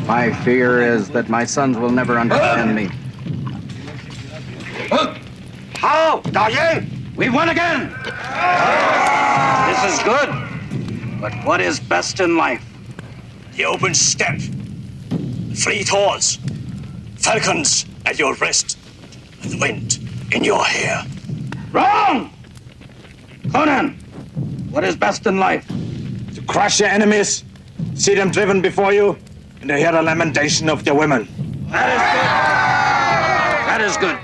My fear is that my sons will never understand me. How? We won again! This is good. But what is best in life? The open steppe, fleet horse, falcons at your breast, and the wind in your hair. Wrong! Conan, what is best in life? To crush your enemies, see them driven before you, and to hear the lamentation of their women. That is good.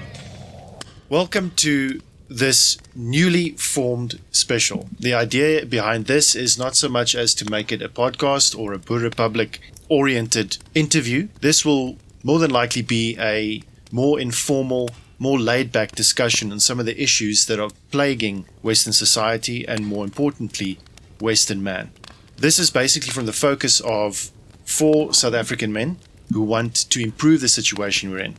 Welcome to this newly formed special. The idea behind this is not so much as to make it a podcast or a boerrepublic oriented interview. This will more than likely be a more informal, more laid-back discussion on some of the issues that are plaguing Western society and, more importantly, Western man. This is basically from the focus of 4 South African men who want to improve the situation we're in.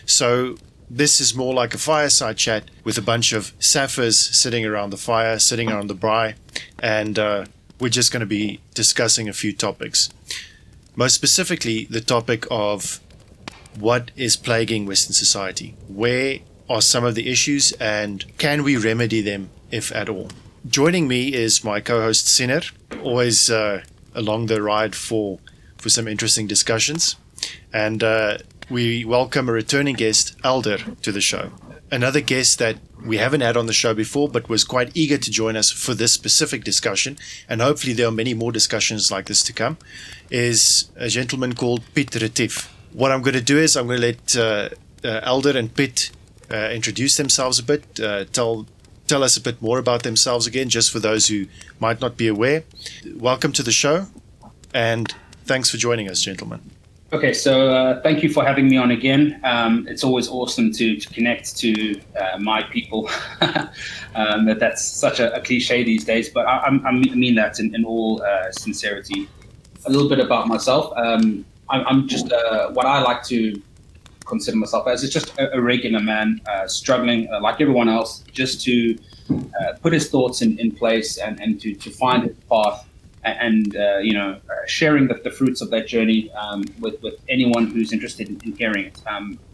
So this is more like a fireside chat with a bunch of Saffers sitting around the fire, sitting around the braai, and we're just going to be discussing a few topics. Most specifically, the topic of what is plaguing Western society. Where are some of the issues and can we remedy them, if at all? Joining me is my co-host Sinner, always along the ride for some interesting discussions. And we welcome a returning guest, Eldr, to the show. Another guest that we haven't had on the show before, but was quite eager to join us for this specific discussion, and hopefully there are many more discussions like this to come, is a gentleman called Piet Retief. What I'm going to do is I'm going to let Eldr and Piet introduce themselves a bit, tell us a bit more about themselves again, just for those who might not be aware. Welcome to the show, and thanks for joining us, gentlemen. Okay, so thank you for having me on again. It's always awesome to connect to my people. That's such a cliche these days, but I mean that in all sincerity. A little bit about myself. I'm just what I like to consider myself as is just a regular man struggling like everyone else, just to put his thoughts in place and to find his path. And sharing the fruits of that journey with anyone who's interested in hearing it.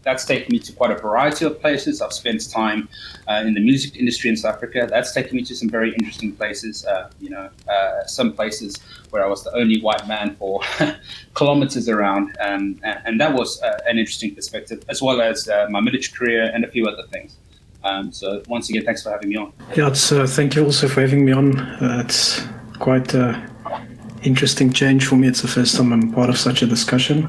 That's taken me to quite a variety of places. I've spent time in the music industry in South Africa. That's taken me to some very interesting places. Some places where I was the only white man for kilometers around, and that was an interesting perspective, as well as my military career and a few other things. So once again, thanks for having me on. Yeah, thank you also for having me on. It's quite interesting change for me. It's the first time I'm part of such a discussion.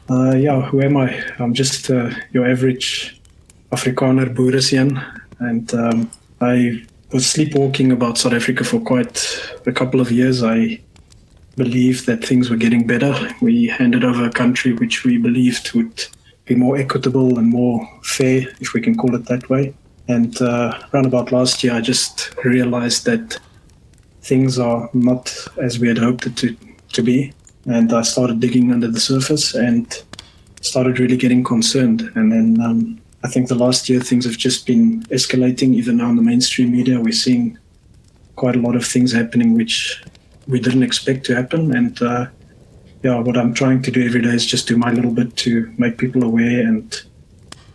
Who am I? I'm just your average Afrikaner boereseun, and I was sleepwalking about South Africa for quite a couple of years. I believed that things were getting better. We handed over a country which we believed would be more equitable and more fair, if we can call it that way. And around about last year, I just realized that things are not as we had hoped it to be. And I started digging under the surface and started really getting concerned. And then I think the last year things have just been escalating. Even now in the mainstream media, we're seeing quite a lot of things happening which we didn't expect to happen. And what I'm trying to do every day is just do my little bit to make people aware and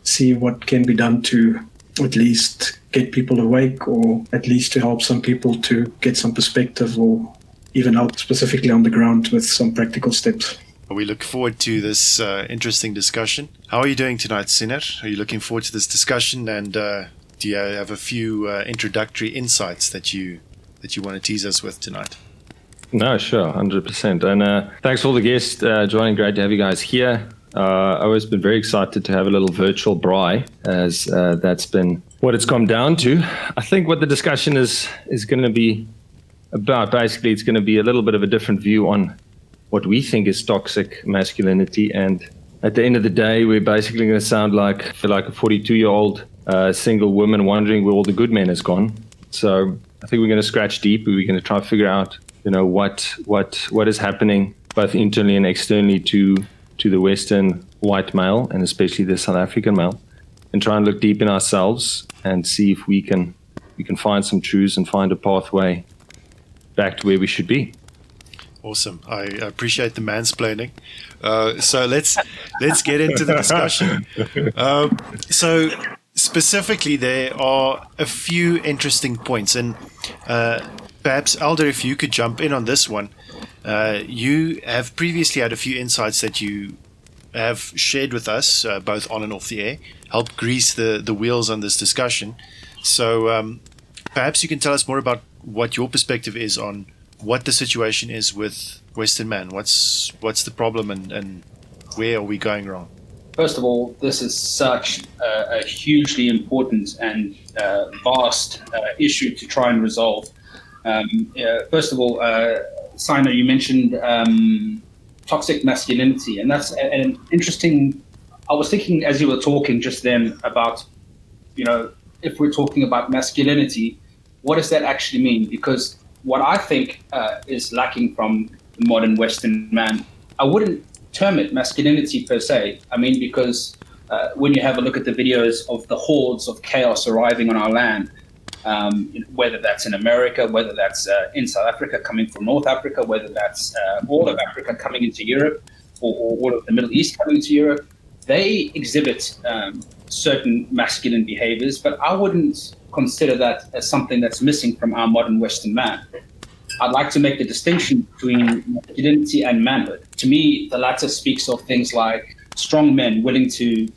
see what can be done to at least get people awake, or at least to help some people to get some perspective, or even help specifically on the ground with some practical steps. We look forward to this interesting discussion. How are you doing tonight, Sinner? Are you looking forward to this discussion, and do you have a few introductory insights that you want to tease us with tonight? No, sure, 100%. And thanks for all the guests joining. Great to have you guys here. I've always been very excited to have a little virtual braai, as that's been what it's come down to. I think what the discussion is going to be about, basically, it's going to be a little bit of a different view on what we think is toxic masculinity. And at the end of the day, we're basically going to sound like a 42-year-old single woman wondering where all the good men has gone. So I think we're going to scratch deep. We're going to try to figure out, what is happening both internally and externally to the Western white male, and especially the South African male, and try and look deep in ourselves and see if we can find some truths and find a pathway back to where we should be. Awesome. I appreciate the mansplaining. So let's get into the discussion. So specifically, there are a few interesting points, and perhaps Eldr, if you could jump in on this one. You have previously had a few insights that you have shared with us, both on and off the air, help grease the wheels on this discussion. So perhaps you can tell us more about what your perspective is on what the situation is with Western man. What's the problem, and where are we going wrong? First of all, this is such a hugely important and vast issue to try and resolve. First of all, Sino, you mentioned toxic masculinity, and that's an interesting. I was thinking as you were talking just then about, if we're talking about masculinity, what does that actually mean? Because what I think is lacking from the modern Western man, I wouldn't term it masculinity per se. I mean, because when you have a look at the videos of the hordes of chaos arriving on our land, whether that's in America, whether that's in South Africa coming from North Africa, whether that's all of Africa coming into Europe, or all of the Middle East coming into Europe, they exhibit certain masculine behaviors, but I wouldn't consider that as something that's missing from our modern Western man. I'd like to make the distinction between masculinity and manhood. To me, the latter speaks of things like strong men willing to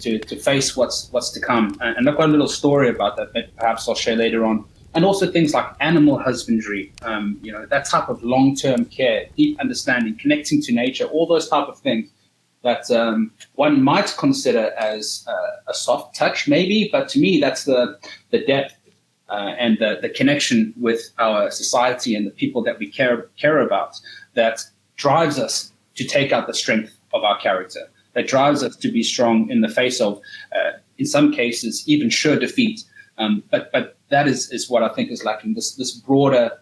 face what's to come. And I've got a little story about that perhaps I'll share later on. And also things like animal husbandry, that type of long-term care, deep understanding, connecting to nature, all those type of things that one might consider as a soft touch maybe, but to me that's the depth and the connection with our society and the people that we care about that drives us to take out the strength of our character, that drives us to be strong in the face of, in some cases, even sure defeat. But that is what I think is lacking, this broader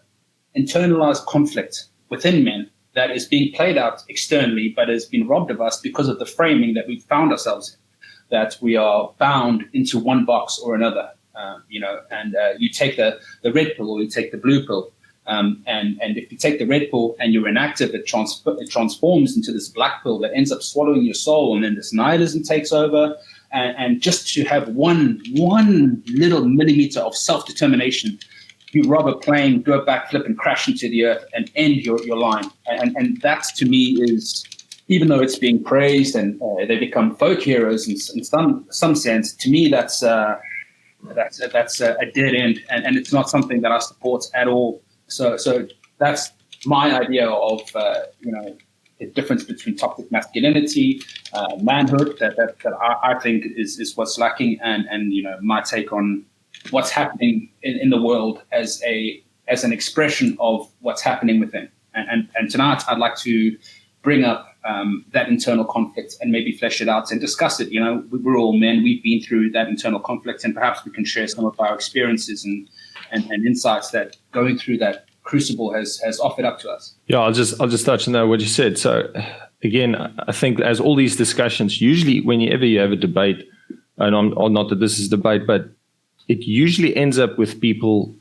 internalized conflict within men that is being played out externally, but has been robbed of us because of the framing that we've found ourselves in, that we are bound into one box or another. You take the red pill or you take the blue pill. And if you take the red pill and you're inactive, it transforms into this black pill that ends up swallowing your soul, and then this nihilism takes over. And just to have one little millimeter of self-determination, you rob a plane, do a backflip, and crash into the earth and end your line. And that, to me, is, even though it's being praised and they become folk heroes in some sense, to me that's a dead end, and it's not something that I support at all. So that's my idea of the difference between toxic masculinity, manhood, that I think is what's lacking, and my take on what's happening in the world as an expression of what's happening within. And tonight I'd like to bring up that internal conflict and maybe flesh it out and discuss it. We're all men. We've been through that internal conflict, and perhaps we can share some of our experiences and insights that going through that crucible has offered up to us. Yeah, I'll just touch on that what you said. So again, I think as all these discussions, usually whenever you have a debate, and not that this is a debate, but it usually ends up with people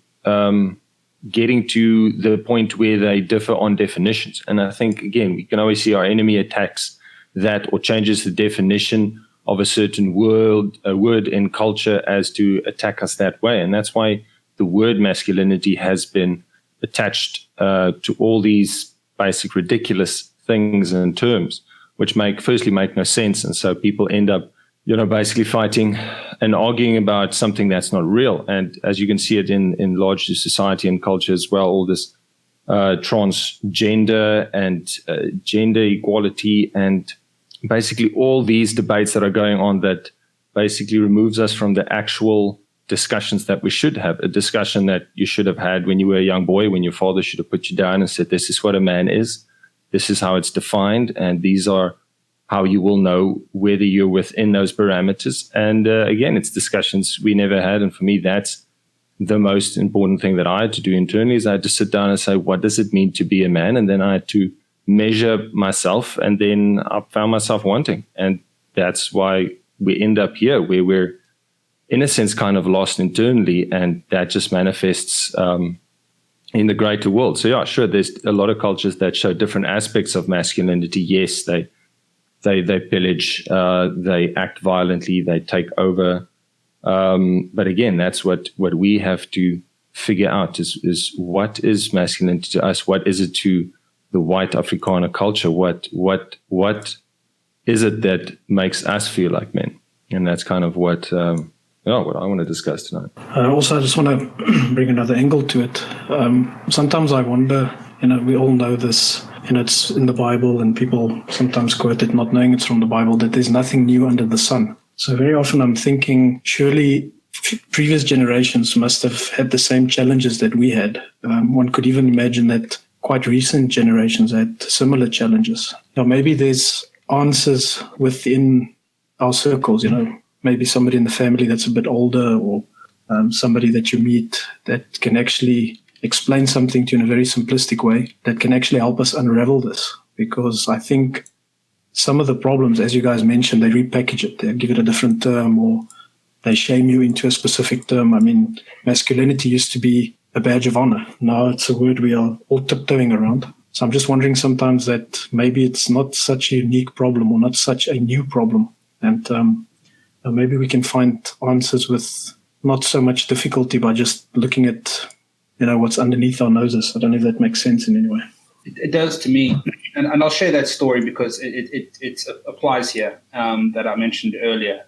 getting to the point where they differ on definitions. And I think, again, we can always see our enemy attacks that or changes the definition of a certain word in culture as to attack us that way. And that's why the word masculinity has been attached to all these basic ridiculous things and terms, which firstly make no sense. And so people end up, basically fighting and arguing about something that's not real. And as you can see it in larger society and culture as well, all this transgender and gender equality and basically all these debates that are going on that basically removes us from the actual discussions that we should have, a discussion that you should have had when you were a young boy, when your father should have put you down and said, this is what a man is, this is how it's defined, and these are how you will know whether you're within those parameters. And again, it's discussions we never had. And for me, that's the most important thing that I had to do internally, is I had to sit down and say, what does it mean to be a man? And then I had to measure myself, and then I found myself wanting. And that's why we end up here, where we're, in a sense, kind of lost internally. And that just manifests in the greater world. So yeah, sure, there's a lot of cultures that show different aspects of masculinity. Yes, they pillage, they act violently, they take over. But again, that's what we have to figure out is what is masculinity to us? What is it to the white Afrikaner culture? What is it that makes us feel like men? And that's kind of what I want to discuss tonight. Also, I just want to bring another angle to it. Sometimes I wonder, we all know this, it's in the Bible, and people sometimes quote it not knowing it's from the Bible, that there's nothing new under the sun. So very often I'm thinking, surely previous generations must have had the same challenges that we had. One could even imagine that quite recent generations had similar challenges. Now, maybe there's answers within our circles, maybe somebody in the family that's a bit older, or somebody that you meet that can actually explain something to you in a very simplistic way that can actually help us unravel this. Because I think some of the problems, as you guys mentioned, they repackage it, they give it a different term, or they shame you into a specific term. I mean, masculinity used to be a badge of honor. Now it's a word we are all tiptoeing around. So I'm just wondering sometimes that maybe it's not such a unique problem, or not such a new problem. And maybe we can find answers with not so much difficulty by just looking at, what's underneath our noses. I don't know if that makes sense in any way. It does to me. And I'll share that story because it applies here, that I mentioned earlier.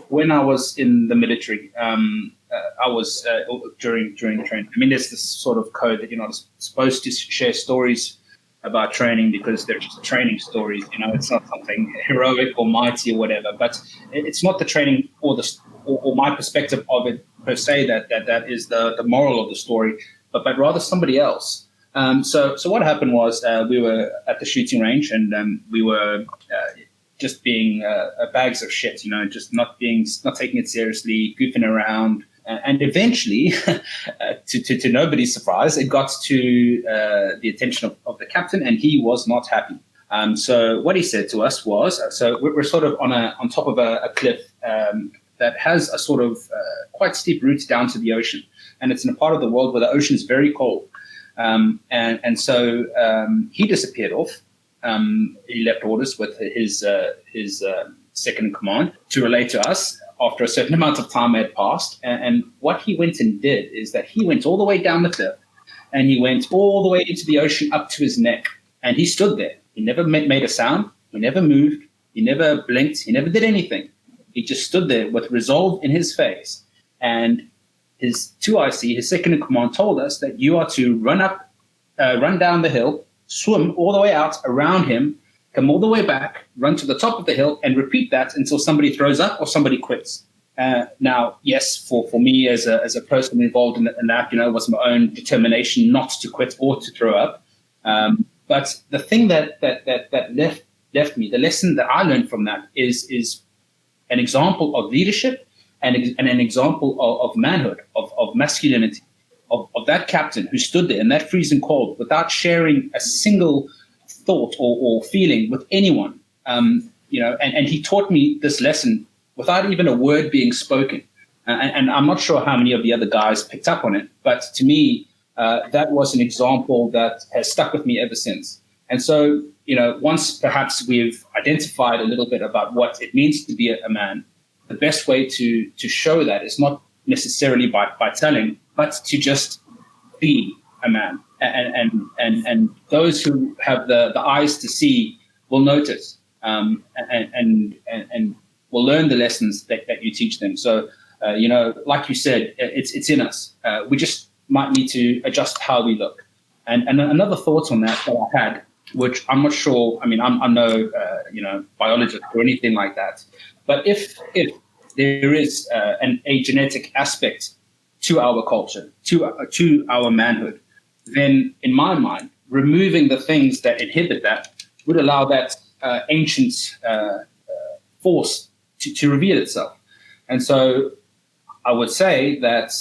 When I was in the military, I was during training. I mean, there's this sort of code that you're not supposed to share stories about training because they're just training stories. It's not something heroic or mighty or whatever. But it's not the training or my perspective of it per se that is the moral of the story, but rather somebody else. So what happened was we were at the shooting range, and we were just being bags of shit, just not taking it seriously, goofing around. And eventually, to nobody's surprise, it got to the attention of the captain, and he was not happy. So what he said to us was, so we're sort of on top of a cliff that has a sort of quite steep route down to the ocean. And it's in a part of the world where the ocean is very cold. And so he disappeared off. He left orders with his second in command to relay to us after a certain amount of time had passed. And what he went and did is that he went all the way down the cliff, and he went all the way into the ocean up to his neck. And he stood there. He never made a sound. He never moved. He never blinked. He never did anything. He just stood there with resolve in his face. And his 2IC, his second in command, told us that you are to run down the hill, swim all the way out around him, come all the way back, run to the top of the hill, and repeat that until somebody throws up or somebody quits. Now, yes, for me as a person involved in that, was my own determination not to quit or to throw up. But the thing that left me, the lesson that I learned from that is an example of leadership and an example of manhood, of masculinity, of that captain who stood there in that freezing cold without sharing a single thought or feeling with anyone. And he taught me this lesson without even a word being spoken. And I'm not sure how many of the other guys picked up on it, but to me, that was an example that has stuck with me ever since. And so, once perhaps we've identified a little bit about what it means to be a man, the best way to show that is not necessarily by telling, but to just be a man. And those who have the eyes to see will notice, and will learn the lessons that you teach them. So, like you said, it's in us. We just might need to adjust how we look. And another thought on that I had, which I'm not sure, I'm no, biologist or anything like that. But if there is a genetic aspect to our culture, to our manhood, then in my mind, removing the things that inhibit that would allow that ancient force to reveal itself. And so I would say that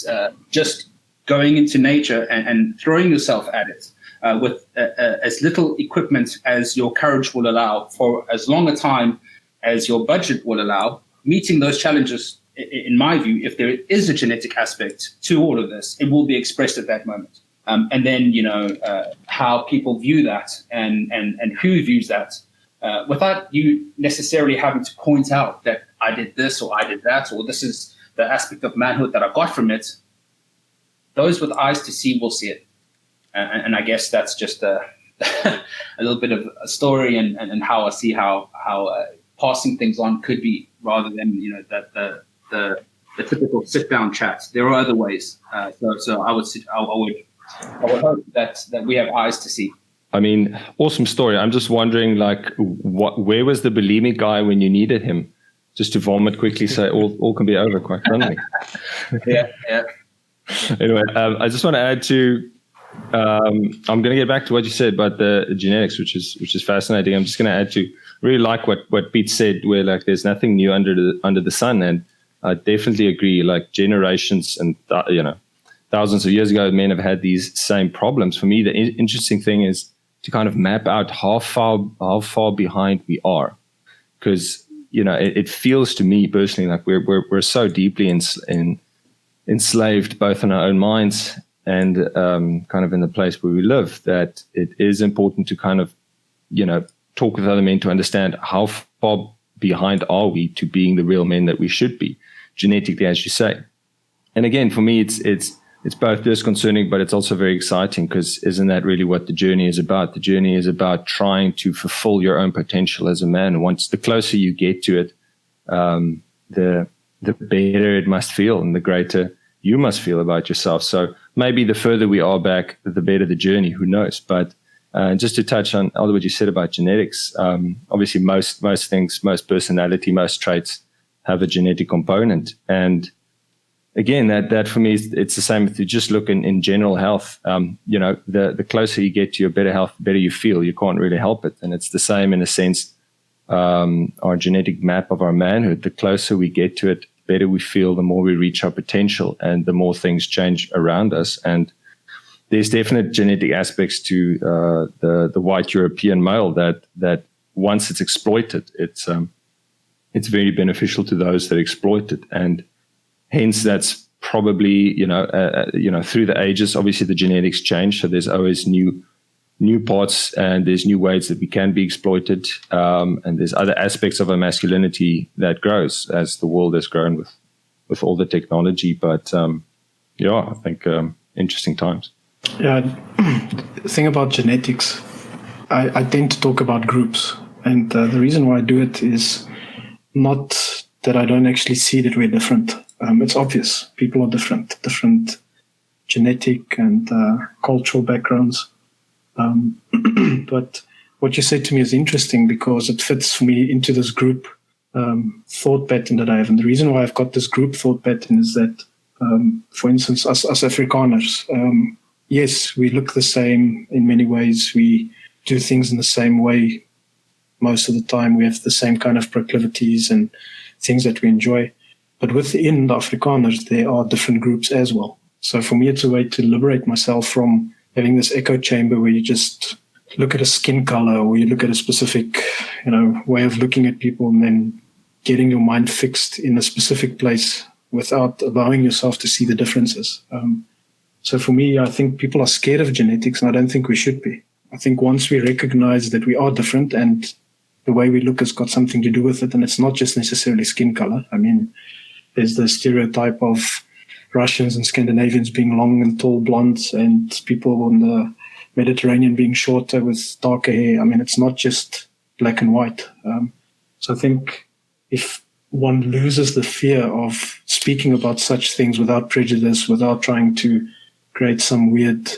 just going into nature and throwing yourself at it with as little equipment as your courage will allow for as long a time as your budget will allow, meeting those challenges, in my view, if there is a genetic aspect to all of this, it will be expressed at that moment. And then, how people view that and who views that, without you necessarily having to point out that I did this or I did that, or this is the aspect of manhood that I got from it. Those with eyes to see will see it. And I guess that's just a little bit of a story and how I see how passing things on could be, rather than, the typical sit down chat. There are other ways. So I would hope that we have eyes to see. I mean, awesome story. I'm just wondering, where was the bulimic guy when you needed him? Just to vomit quickly, say all can be over quite suddenly. Yeah. Anyway, I just want to add to. I'm going to get back to what you said about the genetics, which is fascinating. I'm just going to add to really like what Pete said, where there's nothing new under the sun, and I definitely agree. Generations and thousands of years ago, men have had these same problems. For me, the interesting thing is to kind of map out how far behind we are, because it feels to me personally like we're so deeply enslaved, both in our own minds and kind of in the place where we live, that it is important to kind of talk with other men to understand how far behind are we to being the real men that we should be genetically, as you say. And again, for me, it's both disconcerting, but it's also very exciting, because isn't that really what the journey is about? The journey is about trying to fulfill your own potential as a man. Once the closer you get to it, the better it must feel, and the greater you must feel about yourself. So maybe the further we are back, the better the journey. Who knows? But just to touch on what you said about genetics, obviously most things, most personality, most traits have a genetic component, and again, that for me, it's the same if you just look in general health. The closer you get to your better health, the better you feel. You can't really help it. And it's the same in a sense, our genetic map of our manhood. The closer we get to it, the better we feel, the more we reach our potential, and the more things change around us. And there's definite genetic aspects to the white European male that once it's exploited, it's very beneficial to those that exploit it. And hence, that's probably, through the ages, obviously the genetics change. So there's always new parts, and there's new ways that we can be exploited. And there's other aspects of our masculinity that grows as the world has grown with all the technology. But I think interesting times. Yeah, the thing about genetics, I tend to talk about groups. And the reason why I do it is not that I don't actually see that we're different. It's obvious. People are different genetic and cultural backgrounds. But what you said to me is interesting, because it fits for me into this group thought pattern that I have. And the reason why I've got this group thought pattern is that, for instance, us Afrikaners, yes, we look the same in many ways. We do things in the same way most of the time. We have the same kind of proclivities and things that we enjoy. But within the Afrikaners, there are different groups as well. So for me, it's a way to liberate myself from having this echo chamber where you just look at a skin color, or you look at a specific, way of looking at people, and then getting your mind fixed in a specific place without allowing yourself to see the differences. So for me, I think people are scared of genetics, and I don't think we should be. I think once we recognize that we are different and the way we look has got something to do with it, and it's not just necessarily skin color. I mean, there's the stereotype of Russians and Scandinavians being long and tall blondes, and people on the Mediterranean being shorter with darker hair. I mean, it's not just black and white. So I think if one loses the fear of speaking about such things without prejudice, without trying to create some weird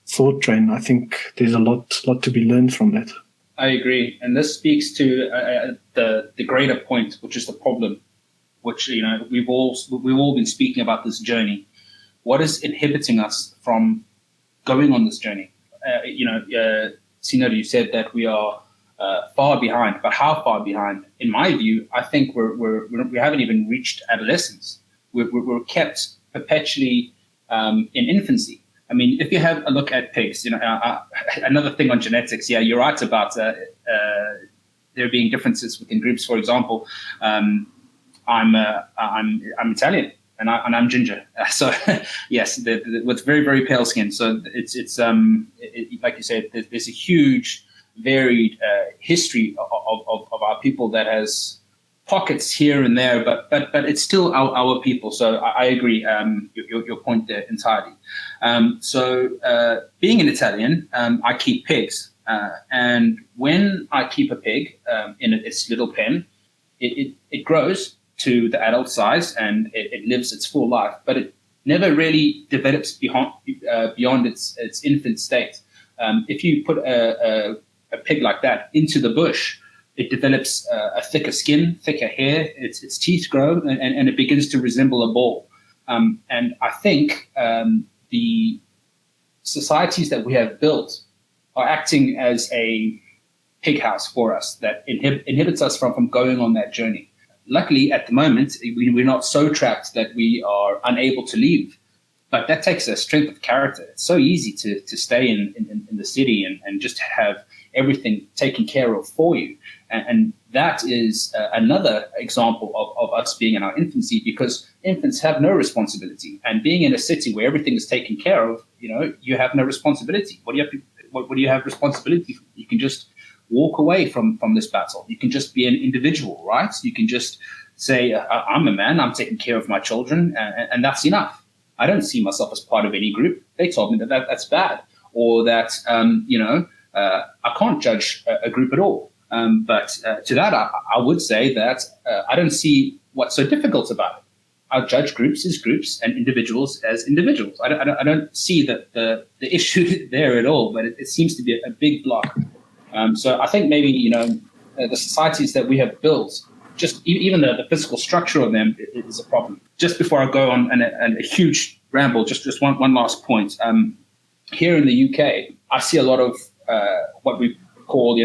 thought train, I think there's a lot to be learned from that. I agree. And this speaks to the greater point, which is the problem, which, we've all been speaking about this journey. What is inhibiting us from going on this journey? Sino, you said that we are far behind, but how far behind? In my view, I think we haven't even reached adolescence. We're kept perpetually in infancy. I mean, if you have a look at pigs, another thing on genetics. Yeah, you're right about there being differences within groups. For example, I'm Italian, and I'm ginger. So yes, with very, very pale skin. So it's like you said, there's a huge varied history of our people that has pockets here and there, but it's still our people. So I agree your point there entirely. So being an Italian, I keep pigs, and when I keep a pig in its little pen, it grows to the adult size and it lives its full life, but it never really develops beyond its infant state. If you put a pig like that into the bush, it develops a thicker skin, thicker hair, its teeth grow, and it begins to resemble a boar. And I think the societies that we have built are acting as a pig house for us that inhibits us from going on that journey. Luckily, at the moment, we're not so trapped that we are unable to leave. But that takes a strength of character. It's so easy to stay in the city and just have everything taken care of for you. And that is another example of us being in our infancy, because infants have no responsibility. And being in a city where everything is taken care of, you have no responsibility. What do you have responsibility for? You can just walk away from this battle. You can just be an individual, right? You can just say, I'm a man, I'm taking care of my children, and that's enough. I don't see myself as part of any group. They told me that's bad, or that, I can't judge a group at all. But to that, I would say that I don't see what's so difficult about it. I judge groups as groups and individuals as individuals. I don't see the issue there at all, but it seems to be a big block. So I think maybe, the societies that we have built, just even the physical structure of them is a problem. Just before I go on a huge ramble, just one last point. Here in the UK, I see a lot of what we call,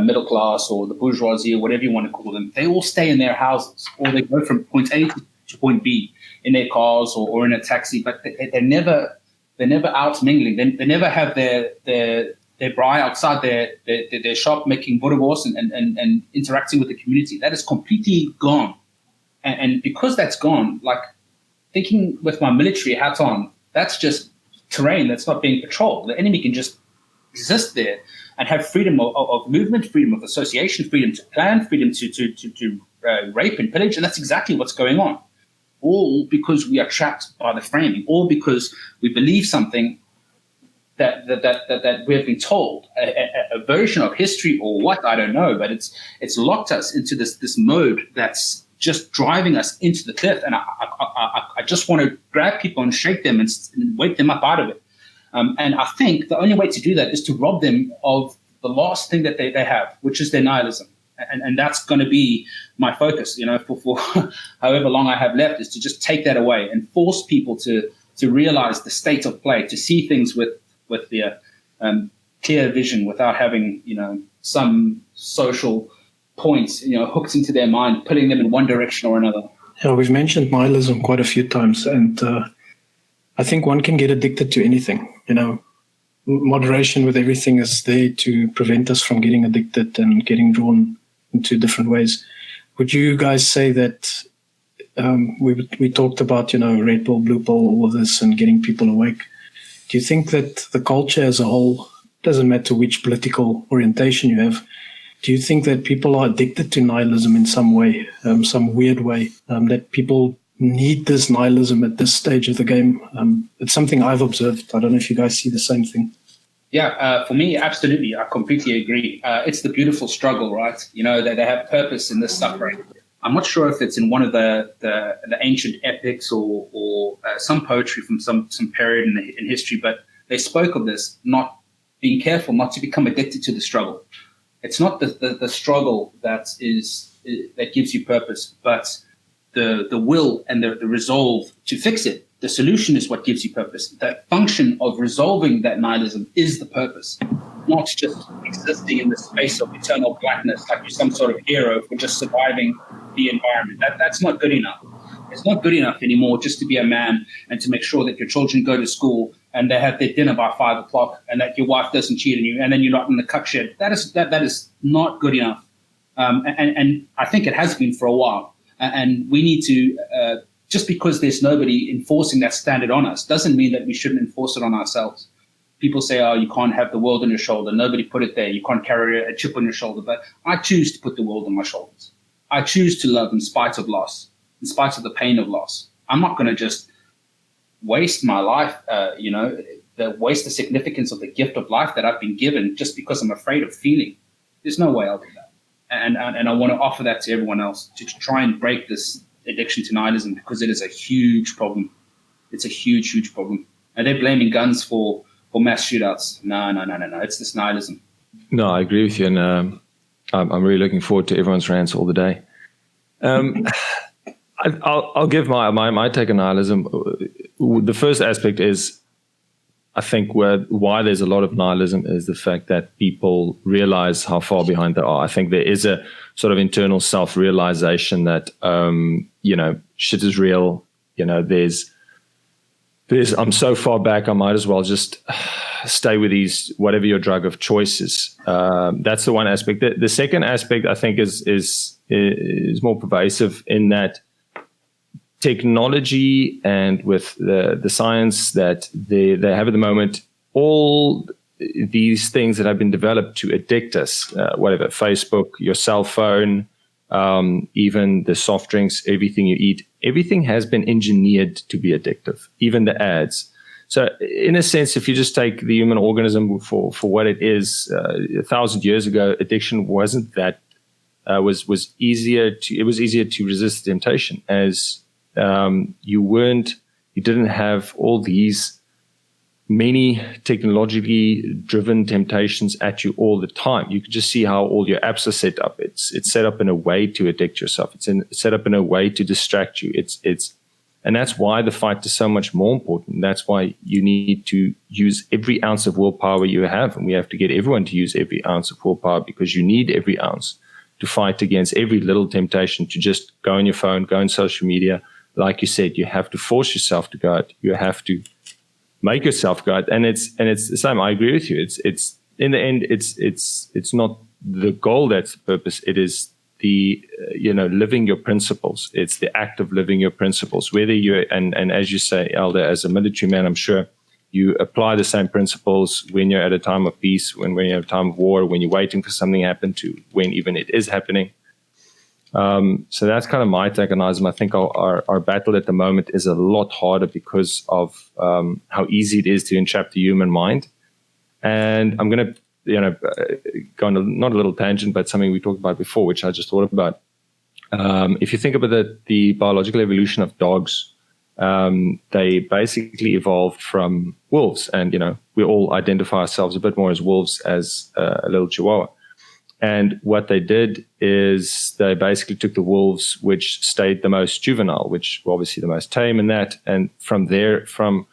middle class or the bourgeoisie or whatever you want to call them. They all stay in their houses, or they go from point A to point B in their cars or in a taxi, but they're never out mingling. They never have their braai outside their shop making boerrewoes and interacting with the community. That is completely gone. And because that's gone, like thinking with my military hat on, that's just terrain that's not being patrolled. The enemy can just exist there and have freedom of movement, freedom of association, freedom to plan, freedom to rape and pillage. And that's exactly what's going on. All because we are trapped by the framing, all because we believe something that we have been told, a version of history or what, I don't know, but it's locked us into this mode that's just driving us into the cliff. And I just want to grab people and shake them and wake them up out of it. And I think the only way to do that is to rob them of the last thing that they have, which is their nihilism. And that's going to be my focus, for however long I have left, is to just take that away and force people to realize the state of play, to see things with their clear vision without having, some social points, hooked into their mind, putting them in one direction or another. Yeah, we've mentioned nihilism quite a few times, and I think one can get addicted to anything. Moderation with everything is there to prevent us from getting addicted and getting drawn into different ways. Would you guys say that we talked about, red pill, blue pill, all of this and getting people awake? Do you think that the culture as a whole, doesn't matter which political orientation you have, do you think that people are addicted to nihilism in some way, some weird way, that people need this nihilism at this stage of the game? It's something I've observed. I don't know if you guys see the same thing. Yeah, for me, absolutely. I completely agree. It's the beautiful struggle, right? That they have purpose in this suffering. I'm not sure if it's in one of the ancient epics or some poetry from some period in history, but they spoke of this, not being careful not to become addicted to the struggle. It's not the struggle that gives you purpose, but the will and the resolve to fix it. The solution is what gives you purpose. That function of resolving that nihilism is the purpose, not just existing in the space of eternal blackness like you're some sort of hero for just surviving the environment. That's not good enough. It's not good enough anymore just to be a man and to make sure that your children go to school and they have their dinner by 5 o'clock and that your wife doesn't cheat on you and then you're not in the cuck shed. That is not good enough. And I think it has been for a while. And we need to just because there's nobody enforcing that standard on us doesn't mean that we shouldn't enforce it on ourselves. People say, oh, you can't have the world on your shoulder. Nobody put it there. You can't carry a chip on your shoulder. But I choose to put the world on my shoulders. I choose to love in spite of loss, in spite of the pain of loss. I'm not going to just waste my life, waste the significance of the gift of life that I've been given just because I'm afraid of feeling. There's no way I'll do that. And I want to offer that to everyone else, to try and break this addiction to nihilism, because it is a huge problem. It's a huge, huge problem. And they're blaming guns for mass shootouts. No. It's this nihilism. No, I agree with you. And I'm really looking forward to everyone's rants all the day. I'll give my take on nihilism. The first aspect is, I think why there's a lot of nihilism is the fact that people realize how far behind they are. I think there is a sort of internal self-realization that, shit is real. There's I'm so far back, I might as well just stay with these, whatever your drug of choice is. That's the one aspect. The second aspect, I think, is more pervasive in that technology and with the science that they have at the moment, all these things that have been developed to addict us, whatever, Facebook, your cell phone, even the soft drinks, everything you eat, everything has been engineered to be addictive, even the ads. So in a sense, if you just take the human organism for what it is, 1,000 years ago, addiction wasn't that, was easier to resist temptation, as you didn't have all these many technologically driven temptations at you all the time. You could just see how all your apps are set up. It's set up in a way to addict yourself. It's set up in a way to distract you. And that's why the fight is so much more important. That's why you need to use every ounce of willpower you have. And we have to get everyone to use every ounce of willpower, because you need every ounce to fight against every little temptation to just go on your phone, go on social media. Like you said, you have to force yourself to go out. You have to make yourself go out. And it's the same. I agree with you. It's in the end, it's not the goal that's the purpose. It is the, living your principles. It's the act of living your principles. Whether you're, and as you say, Eldr, as a military man, I'm sure you apply the same principles when you're at a time of peace, when you're at a time of war, when you're waiting for something to happen, to when even it is happening. So that's kind of my take on nihilism. I think our battle at the moment is a lot harder because of how easy it is to entrap the human mind. And I'm going to, go on not a little tangent, but something we talked about before, which I just thought about. If you think about the biological evolution of dogs, they basically evolved from wolves. And, we all identify ourselves a bit more as wolves as a little chihuahua. And what they did is they basically took the wolves which stayed the most juvenile, which were obviously the most tame in that. And from there, from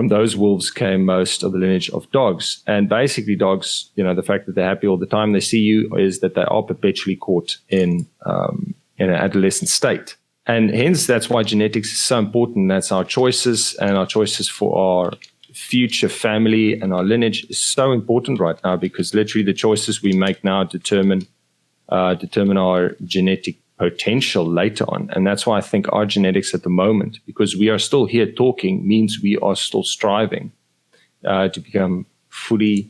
those wolves came most of the lineage of dogs. And basically dogs, the fact that they're happy all the time they see you is that they are perpetually caught in an adolescent state. And hence, that's why genetics is so important. That's our choices, and our choices for our future family and our lineage is so important right now, because literally the choices we make now determine our genetic potential later on. And that's why I think our genetics at the moment, because we are still here talking, means we are still striving to become fully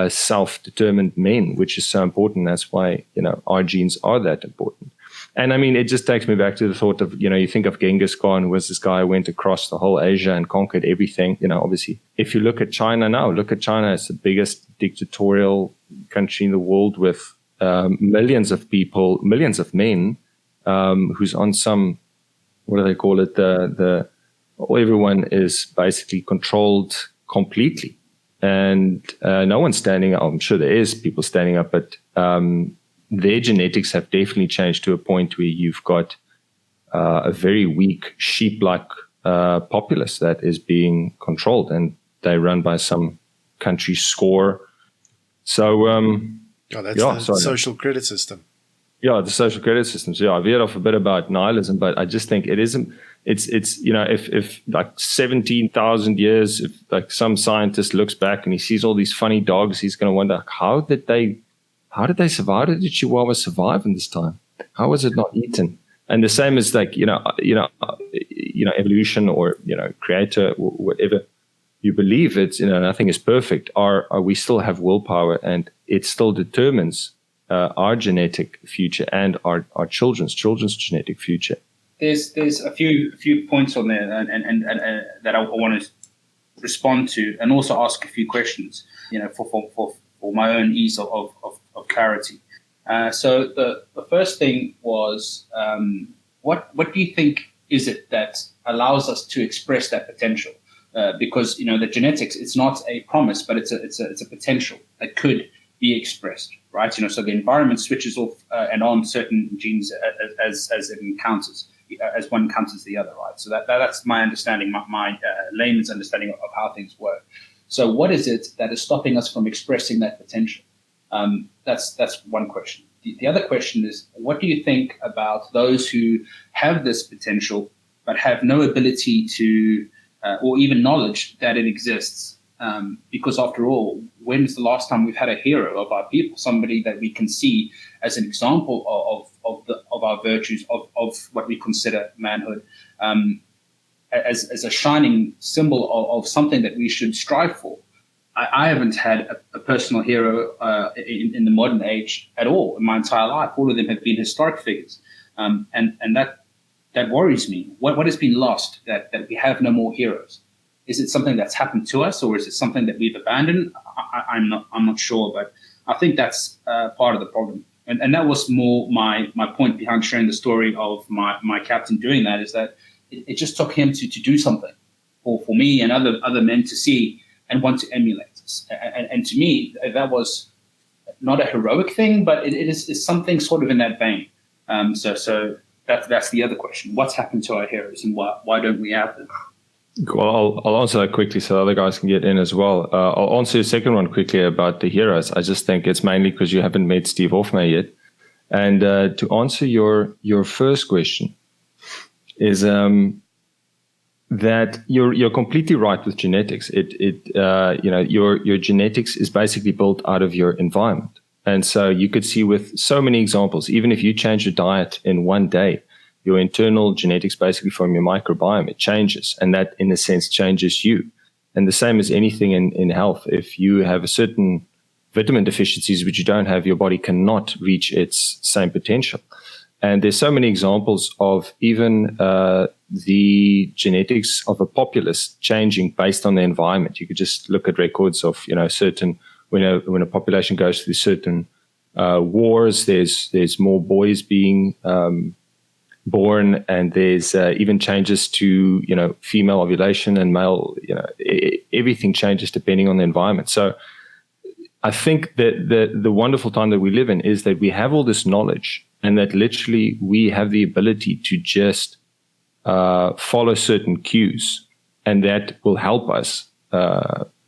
self-determined men, which is so important. That's why our genes are that important. And I mean, it just takes me back to the thought of, you think of Genghis Khan, who was this guy who went across the whole Asia and conquered everything. Obviously, if you look at China now, it's the biggest dictatorial country in the world with millions of people, millions of men, who's on some, what do they call it? Everyone is basically controlled completely. And no one's standing up. I'm sure there is people standing up, but their genetics have definitely changed to a point where you've got a very weak sheep-like populace that is being controlled, and they run by some country score. So, that's the social credit system. Yeah, the social credit systems. Yeah, I've heard off a bit about nihilism, but I just think it isn't. It's if like 17,000 years, if like some scientist looks back and he sees all these funny dogs, he's going to wonder, how did they survive? How did the Chihuahua survive in this time? How was it not eaten? And the same as like, evolution or, creator, whatever you believe it's, nothing is perfect, we still have willpower, and it still determines our genetic future and our children's genetic future. There's a few points on there and that I want to respond to, and also ask a few questions, for my own ease of clarity. So the first thing was, what do you think is it that allows us to express that potential? Because the genetics, it's not a promise, but it's a potential that could be expressed, right? So the environment switches off and on certain genes as it encounters, as one encounters the other, right? So that's my understanding, my layman's understanding of how things work. So what is it that is stopping us from expressing that potential? That's one question. The other question is, what do you think about those who have this potential but have no ability to, or even knowledge that it exists? Because after all, when's the last time we've had a hero of our people, somebody that we can see as an example of our virtues, of what we consider manhood, as a shining symbol of something that we should strive for? I haven't had a personal hero in the modern age at all in my entire life. All of them have been historic figures, and that worries me. What has been lost that we have no more heroes? Is it something that's happened to us, or is it something that we've abandoned? I'm not sure, but I think that's part of the problem. And that was more my point behind sharing the story of my captain doing that, is that it just took him to do something for me and other men to see and want to emulate. And to me, that was not a heroic thing, but it is something sort of in that vein. So that's the other question. What's happened to our heroes, and why don't we have them? Well, I'll answer that quickly so other guys can get in as well. I'll answer the second one quickly about the heroes. I just think it's mainly because you haven't met Steve Hofmeyr yet. And to answer your first question is that you're completely right with genetics. Your genetics is basically built out of your environment. And so you could see with so many examples, even if you change your diet in one day, your internal genetics, basically from your microbiome, it changes. And that, in a sense, changes you. And the same as anything in health. If you have a certain vitamin deficiencies which you don't have, your body cannot reach its same potential. And there's so many examples of even the genetics of a populace changing based on the environment. You could just look at records of, certain, when a population goes through certain wars, there's more boys being born, and there's even changes to female ovulation and male, everything changes depending on the environment. So I think that the wonderful time that we live in is that we have all this knowledge, and that literally we have the ability to just follow certain cues, and that will help us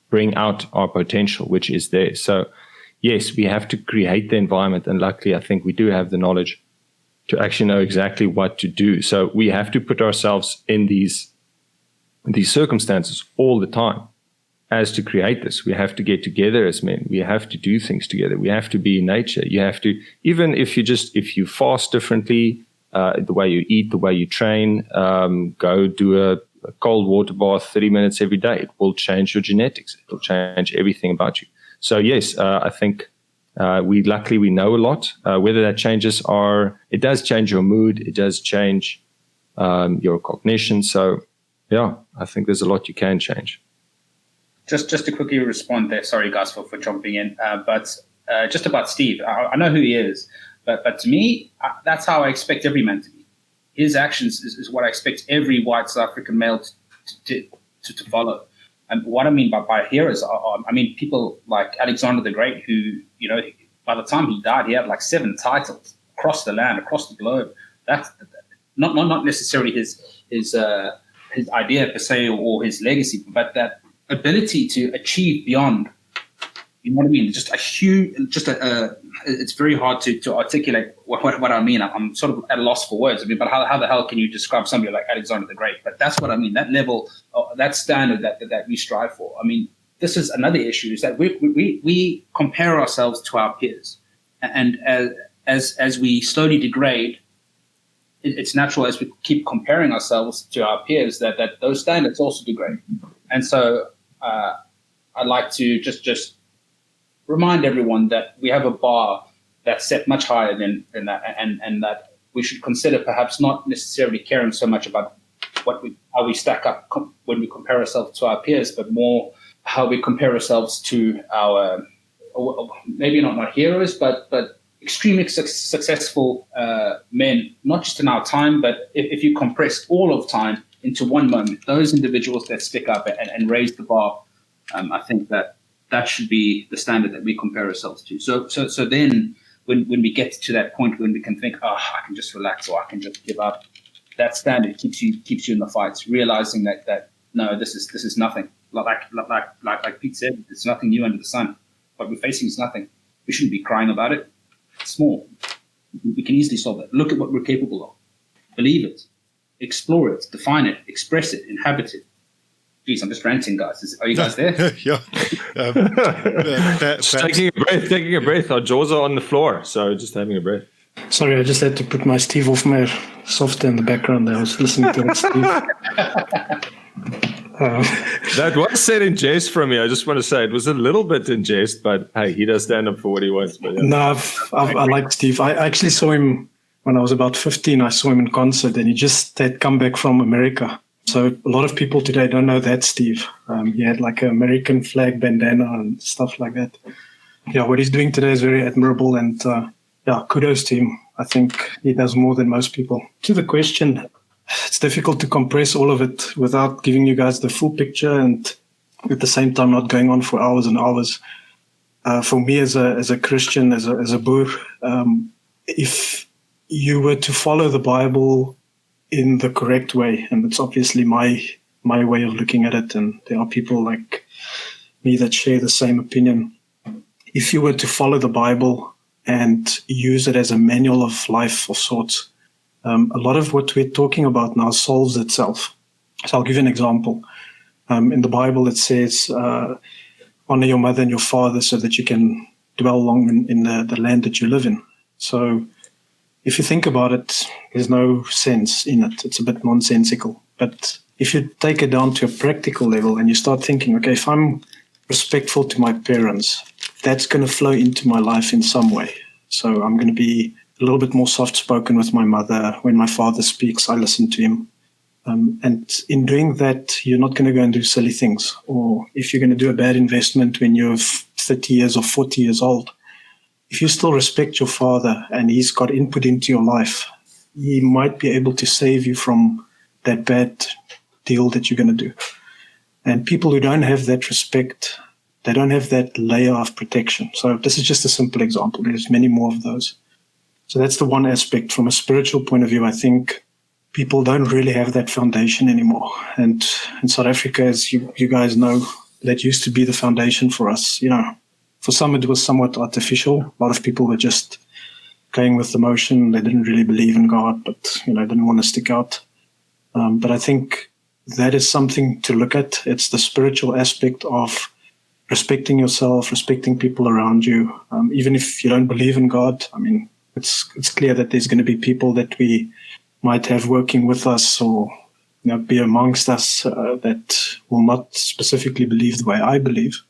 bring out our potential, which is there. So yes, we have to create the environment, and luckily I think we do have the knowledge to actually know exactly what to do. So we have to put ourselves in these circumstances all the time as to create this. We have to get together as men. We have to do things together. We have to be in nature. You have to, even if you fast differently, the way you eat, the way you train, go do a cold water bath 30 minutes every day. It will change your genetics. It will change everything about you. So yes, I think luckily we know a lot. Whether that changes it does change your mood. It does change your cognition. So yeah, I think there's a lot you can change. Just to quickly respond there. Sorry, guys, for jumping in. But just about Steve, I know who he is, but to me, that's how I expect every man to be. His actions is what I expect every white South African male to follow. And what I mean by heroes, I mean people like Alexander the Great, who, by the time he died, he had like 7 titles across the land, across the globe. That's not necessarily his idea per se or his legacy, but that ability to achieve beyond. You know what I mean? It's very hard to articulate what I mean. I'm sort of at a loss for words. I mean, but how the hell can you describe somebody like Alexander the Great? But that's what I mean. That level, that standard that we strive for. I mean, this is another issue: is that we compare ourselves to our peers, and as we slowly degrade, it's natural as we keep comparing ourselves to our peers that those standards also degrade. And so I'd like to just remind everyone that we have a bar that's set much higher than that, and that we should consider perhaps not necessarily caring so much about how we stack up when we compare ourselves to our peers, but more how we compare ourselves to our, maybe not heroes, but extremely successful men, not just in our time, but if you compress all of time into one moment, those individuals that stick up and raise the bar, I think that should be the standard that we compare ourselves to. So then when we get to that point when we can think, I can just relax or I can just give up, that standard keeps you in the fights, realizing that no, this is nothing. Like Pete said, it's nothing new under the sun. What we're facing is nothing. We shouldn't be crying about it. It's small. We can easily solve it. Look at what we're capable of. Believe it. Explore it. Define it. Express it. Inhabit it. Jeez, I'm just ranting, guys. Are you guys there? Yeah. Just taking a breath. Our jaws are on the floor, so just having a breath. Sorry, I just had to put my Steve Hofmeyer software in the background there. I was listening to it, Steve. That was said in jest from me. I just want to say it was a little bit in jest, but hey, he does stand up for what he wants. But yeah. No, I like Steve. I actually saw him when I was about 15. I saw him in concert, and he just had come back from America. So a lot of people today don't know that Steve. He had like an American flag bandana and stuff like that. Yeah, what he's doing today is very admirable, and kudos to him. I think he does more than most people. To the question, it's difficult to compress all of it without giving you guys the full picture and at the same time not going on for hours and hours. For me as a Christian, as a Boer, if you were to follow the Bible in the correct way, and it's obviously my way of looking at it, and there are people like me that share the same opinion. If you were to follow the Bible and use it as a manual of life of sorts, a lot of what we're talking about now solves itself. So I'll give you an example. In the Bible, it says, honor your mother and your father so that you can dwell long in the land that you live in. So if you think about it, there's no sense in it. It's a bit nonsensical. But if you take it down to a practical level and you start thinking, okay, if I'm respectful to my parents, that's going to flow into my life in some way. So I'm going to be a little bit more soft-spoken with my mother. When my father speaks, I listen to him. And in doing that, you're not going to go and do silly things. Or if you're going to do a bad investment when you're 30 years or 40 years old, if you still respect your father and he's got input into your life, he might be able to save you from that bad deal that you're going to do. And people who don't have that respect, they don't have that layer of protection. So this is just a simple example. There's many more of those. So that's the one aspect. From a spiritual point of view, I think people don't really have that foundation anymore. And in South Africa, as you guys know, that used to be the foundation for us. You know, for some, it was somewhat artificial. A lot of people were just going with the motion. They didn't really believe in God, but, didn't want to stick out. But I think that is something to look at. It's the spiritual aspect of respecting yourself, respecting people around you. Even if you don't believe in God, it's clear that there's going to be people that we might have working with us or be amongst us that will not specifically believe the way I believe.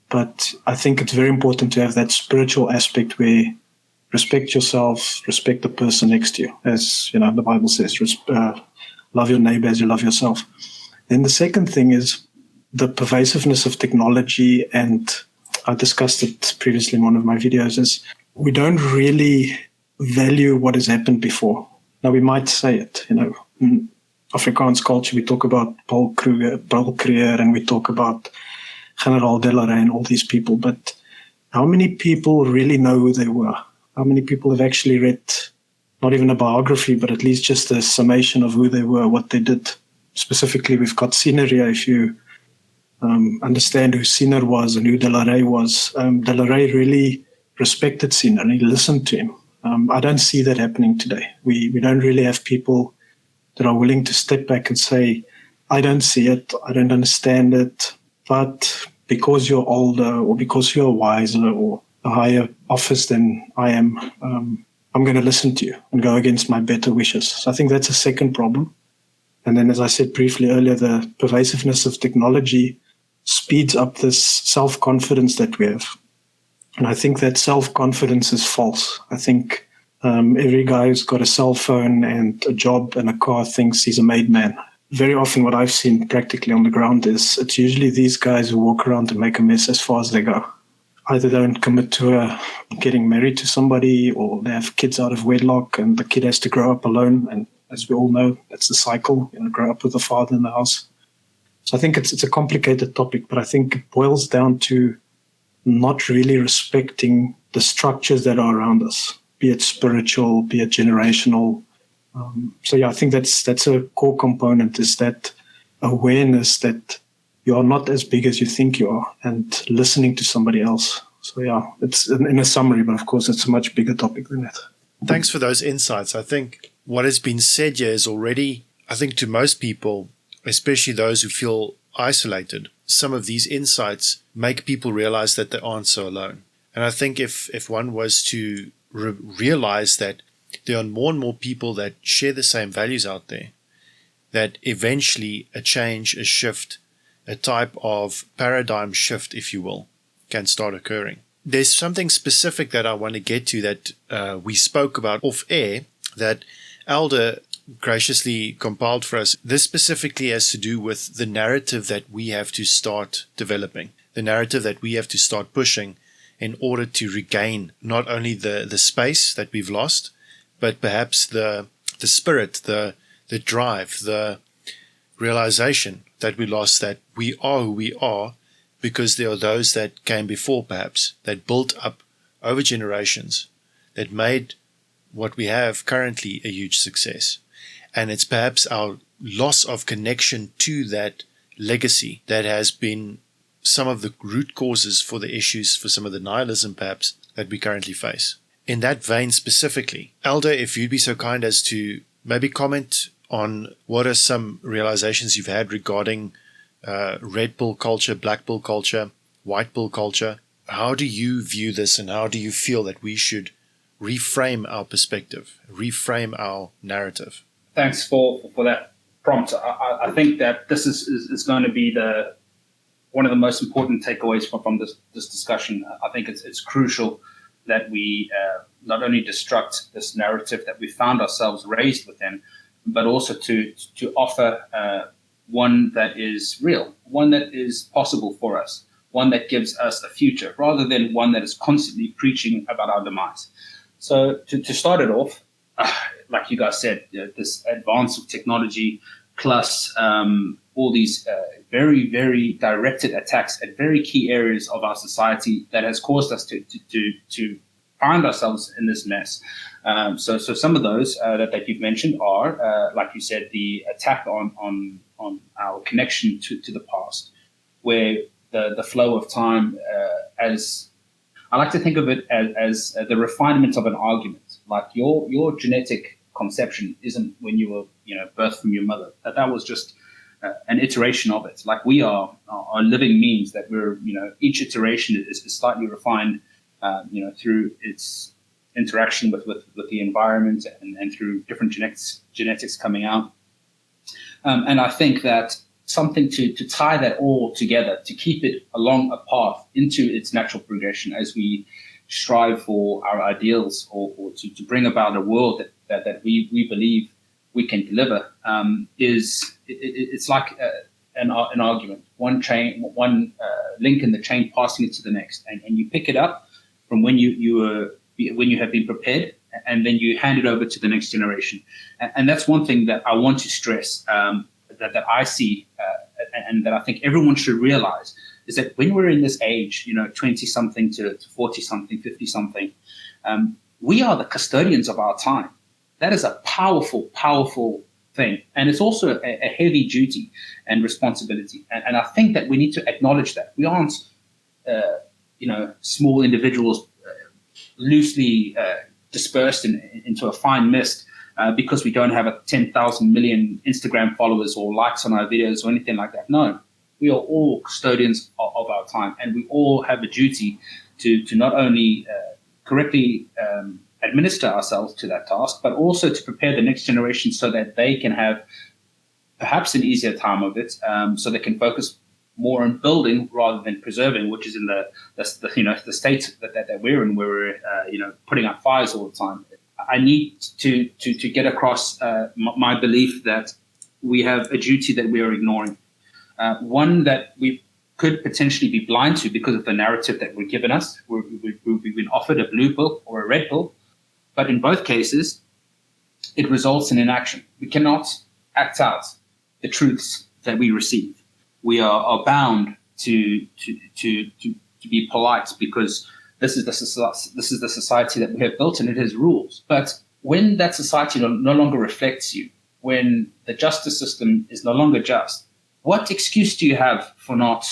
But I think it's very important to have that spiritual aspect where respect yourself, respect the person next to you. As the Bible says, love your neighbor as you love yourself. Then the second thing is the pervasiveness of technology, and I discussed it previously in one of my videos, is we don't really value what has happened before. Now, we might say it, in Afrikaans culture, we talk about Paul Kruger, and we talk about General Delare and all these people, but how many people really know who they were? How many people have actually read not even a biography, but at least just a summation of who they were, what they did? Specifically, we've got Scenery. If you understand who Scenery was and who Delare was, Delare really respected Scenery and he listened to him. I don't see that happening today. We don't really have people that are willing to step back and say, I don't see it, I don't understand it, but because you're older or because you're wiser or a higher office than I am, I'm going to listen to you and go against my better wishes. So I think that's a second problem. And then, as I said briefly earlier, the pervasiveness of technology speeds up this self-confidence that we have. And I think that self-confidence is false. I think every guy who's got a cell phone and a job and a car thinks he's a made man. Very often what I've seen practically on the ground is it's usually these guys who walk around and make a mess as far as they go. Either they don't commit to getting married to somebody, or they have kids out of wedlock and the kid has to grow up alone. And as we all know, that's the cycle, grow up with a father in the house. So I think it's a complicated topic, but I think it boils down to not really respecting the structures that are around us, be it spiritual, be it generational. I think that's a core component, is that awareness that you are not as big as you think you are, and listening to somebody else. So it's in a summary, but of course it's a much bigger topic than that. Thanks for those insights. I think what has been said here is already, I think to most people, especially those who feel isolated, some of these insights make people realize that they aren't so alone. And I think if one was to realize that there are more and more people that share the same values out there, that eventually a change, a shift, a type of paradigm shift, if you will, can start occurring. There's something specific that I want to get to that we spoke about off air that Eldr graciously compiled for us. This specifically has to do with the narrative that we have to start developing, the narrative that we have to start pushing in order to regain not only the space that we've lost, but perhaps the spirit, the drive, the realization that we lost, that we are who we are because there are those that came before, perhaps, that built up over generations, that made what we have currently a huge success. And it's perhaps our loss of connection to that legacy that has been some of the root causes for the issues, for some of the nihilism perhaps that we currently face. In that vein specifically, Eldr, if you'd be so kind as to maybe comment on what are some realizations you've had regarding red pill culture, black pill culture, white pill culture. How do you view this, and how do you feel that we should reframe our perspective, reframe our narrative? Thanks for that prompt. I think that this is going to be one of the most important takeaways from this discussion. I think it's crucial that we not only destruct this narrative that we found ourselves raised within, but also to offer one that is real, one that is possible for us, one that gives us a future, rather than one that is constantly preaching about our demise. So to start it off, like you guys said, this advance of technology plus all these very, very directed attacks at very key areas of our society that has caused us to find ourselves in this mess. So some of those that you've mentioned are, like you said, the attack on our connection to the past, where the flow of time, as I like to think of it as the refinement of an argument. Like your genetic conception isn't when you were birthed from your mother. That was just an iteration of it. Like we are living means that we're each iteration is slightly refined through its interaction with the environment and through different genetics coming out. And I think that something to tie that all together, to keep it along a path into its natural progression as we strive for our ideals or to bring about a world that we believe we can deliver, it's like an argument, one link in the chain passing it to the next, and you pick it up from when you have been prepared, and then you hand it over to the next generation. And that's one thing that I want to stress, that I see, and that I think everyone should realize, is that when we're in this age, 20-something to 40-something, 50-something, we are the custodians of our time. That is a powerful, powerful thing. And it's also a heavy duty and responsibility. And I think that we need to acknowledge that. We aren't, small individuals loosely dispersed into a fine mist because we don't have 10,000 million Instagram followers or likes on our videos or anything like that. No, we are all custodians of our time, and we all have a duty to not only correctly administer ourselves to that task, but also to prepare the next generation so that they can have perhaps an easier time of it, so they can focus more on building rather than preserving, which is in the state that we're in, where we're putting out fires all the time. I need to get across my belief that we have a duty that we are ignoring, one that we could potentially be blind to because of the narrative that we're given us. We've been offered a blue pill or a red pill, but in both cases, it results in inaction. We cannot act out the truths that we receive. We are bound to be polite because this is the society that we have built, and it has rules. But when that society no longer reflects you, when the justice system is no longer just, what excuse do you have for not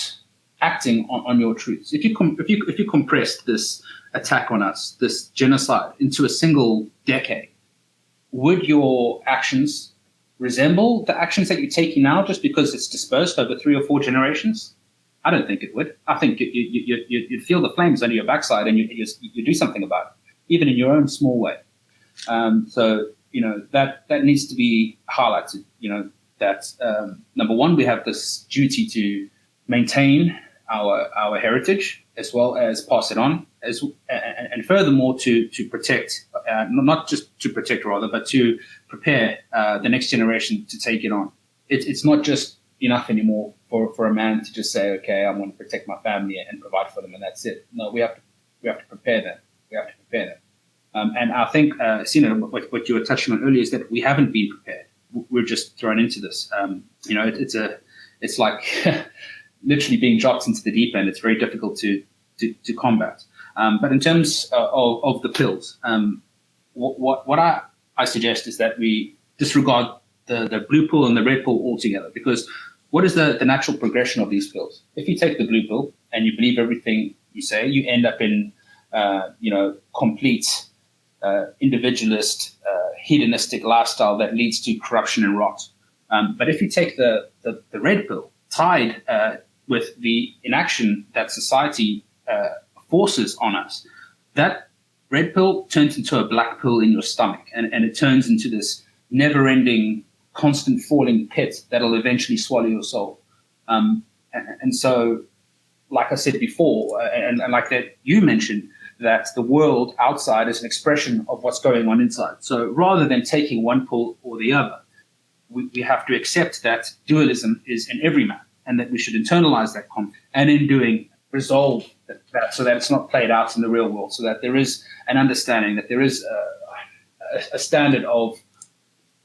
acting on your truths? If you compressed this attack on us, this genocide, into a single decade, would your actions resemble the actions that you're taking now just because it's dispersed over 3 or 4 generations? I don't think it would. I think you'd feel the flames under your backside and you do something about it, even in your own small way. So that needs to be highlighted. That number one, we have this duty to maintain our heritage as well as pass it on, and furthermore to protect, not just to protect rather, but to prepare the next generation to take it on. It's not just enough anymore for a man to just say, okay, I want to protect my family and provide for them, and that's it. No, we have to prepare them. We have to prepare them. And I think, what you were touching on earlier is that we haven't been prepared. We're just thrown into this. It's like literally being dropped into the deep end. It's very difficult to combat. But in terms of the pills, what I suggest is that we disregard the blue pill and the red pill altogether, because what is the natural progression of these pills? If you take the blue pill and you believe everything you say, you end up in complete individualist, hedonistic lifestyle that leads to corruption and rot. But if you take the red pill, tied with the inaction that society forces on us, that red pill turns into a black pill in your stomach, and it turns into this never-ending, constant falling pit that'll eventually swallow your soul. And so, like I said before, and like that you mentioned, that the world outside is an expression of what's going on inside. So rather than taking one pull or the other, we have to accept that dualism is in every man, and that we should internalize that conflict, and in doing, resolve that so that it's not played out in the real world, so that there is an understanding, that there is a standard of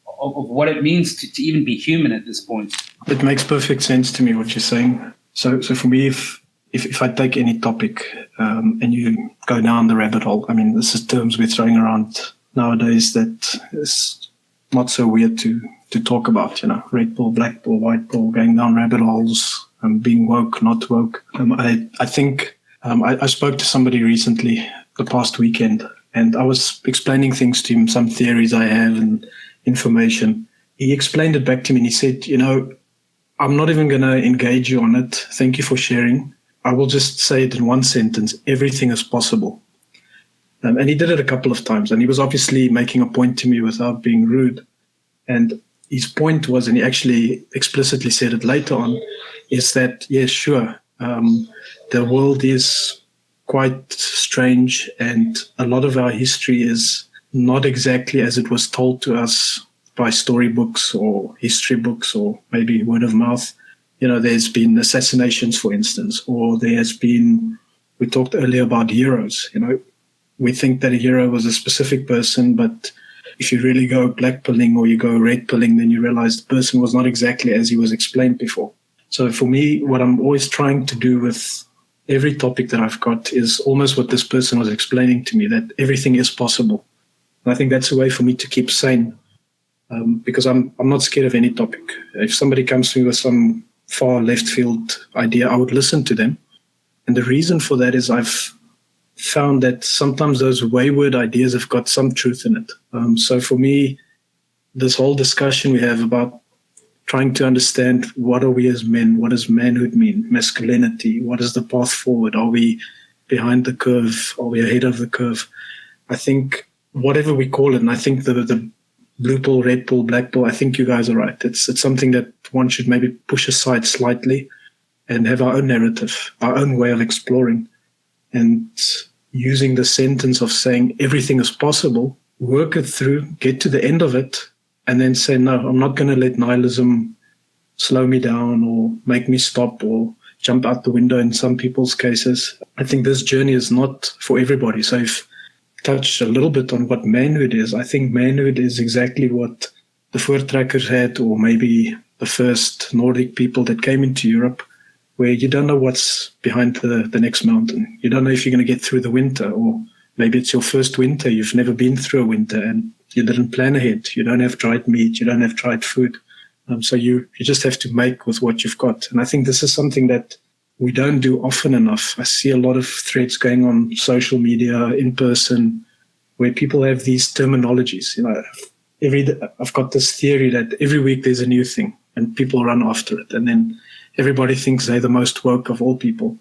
what it means to even be human at this point. It makes perfect sense to me what you're saying. So for me, if I take any topic and you go down the rabbit hole, I mean, this is terms we're throwing around nowadays that is not so weird to talk about, red pill, black pill, white pill, going down rabbit holes, being woke, not woke. I think I spoke to somebody recently the past weekend, and I was explaining things to him, some theories I have and information. He explained it back to me and he said, I'm not even going to engage you on it. Thank you for sharing. I will just say it in one sentence. Everything is possible. And he did it a couple of times, and he was obviously making a point to me without being rude. And his point was, and he actually explicitly said it later on, is that, yes, sure, the world is quite strange, and a lot of our history is not exactly as it was told to us by storybooks or history books or maybe word of mouth. There's been assassinations, for instance, or there has been, we talked earlier about heroes. We think that a hero was a specific person, but if you really go black pilling or you go red pilling, then you realize the person was not exactly as he was explained before. So for me, what I'm always trying to do with every topic that I've got is almost what this person was explaining to me, that everything is possible. And I think that's a way for me to keep sane, because I'm not scared of any topic. If somebody comes to me with some far left field idea, I would listen to them. And the reason for that is I've found that sometimes those wayward ideas have got some truth in it. So for me, this whole discussion we have about trying to understand what are we as men, what does manhood mean, masculinity, what is the path forward, are we behind the curve, are we ahead of the curve? I think whatever we call it, and I think the blue pill, red pill, black pill, I think you guys are right. It's something that one should maybe push aside slightly and have our own narrative, our own way of exploring. And using the sentence of saying everything is possible, work it through, get to the end of it, and then say, no, I'm not going to let nihilism slow me down or make me stop or jump out the window in some people's cases. I think this journey is not for everybody. So if touch a little bit on what manhood is, I think manhood is exactly what the voortrekkers had, or maybe the first Nordic people that came into Europe, where you don't know what's behind the next mountain. You don't know if you're going to get through the winter, or maybe it's your first winter. You've never been through a winter and you didn't plan ahead. You don't have dried meat. You don't have dried food. So you just have to make with what you've got. And I think this is something that we don't do often enough. I see a lot of threads going on social media, in person, where people have these terminologies. I've got this theory that every week there's a new thing and people run after it. And then everybody thinks they're the most woke of all people.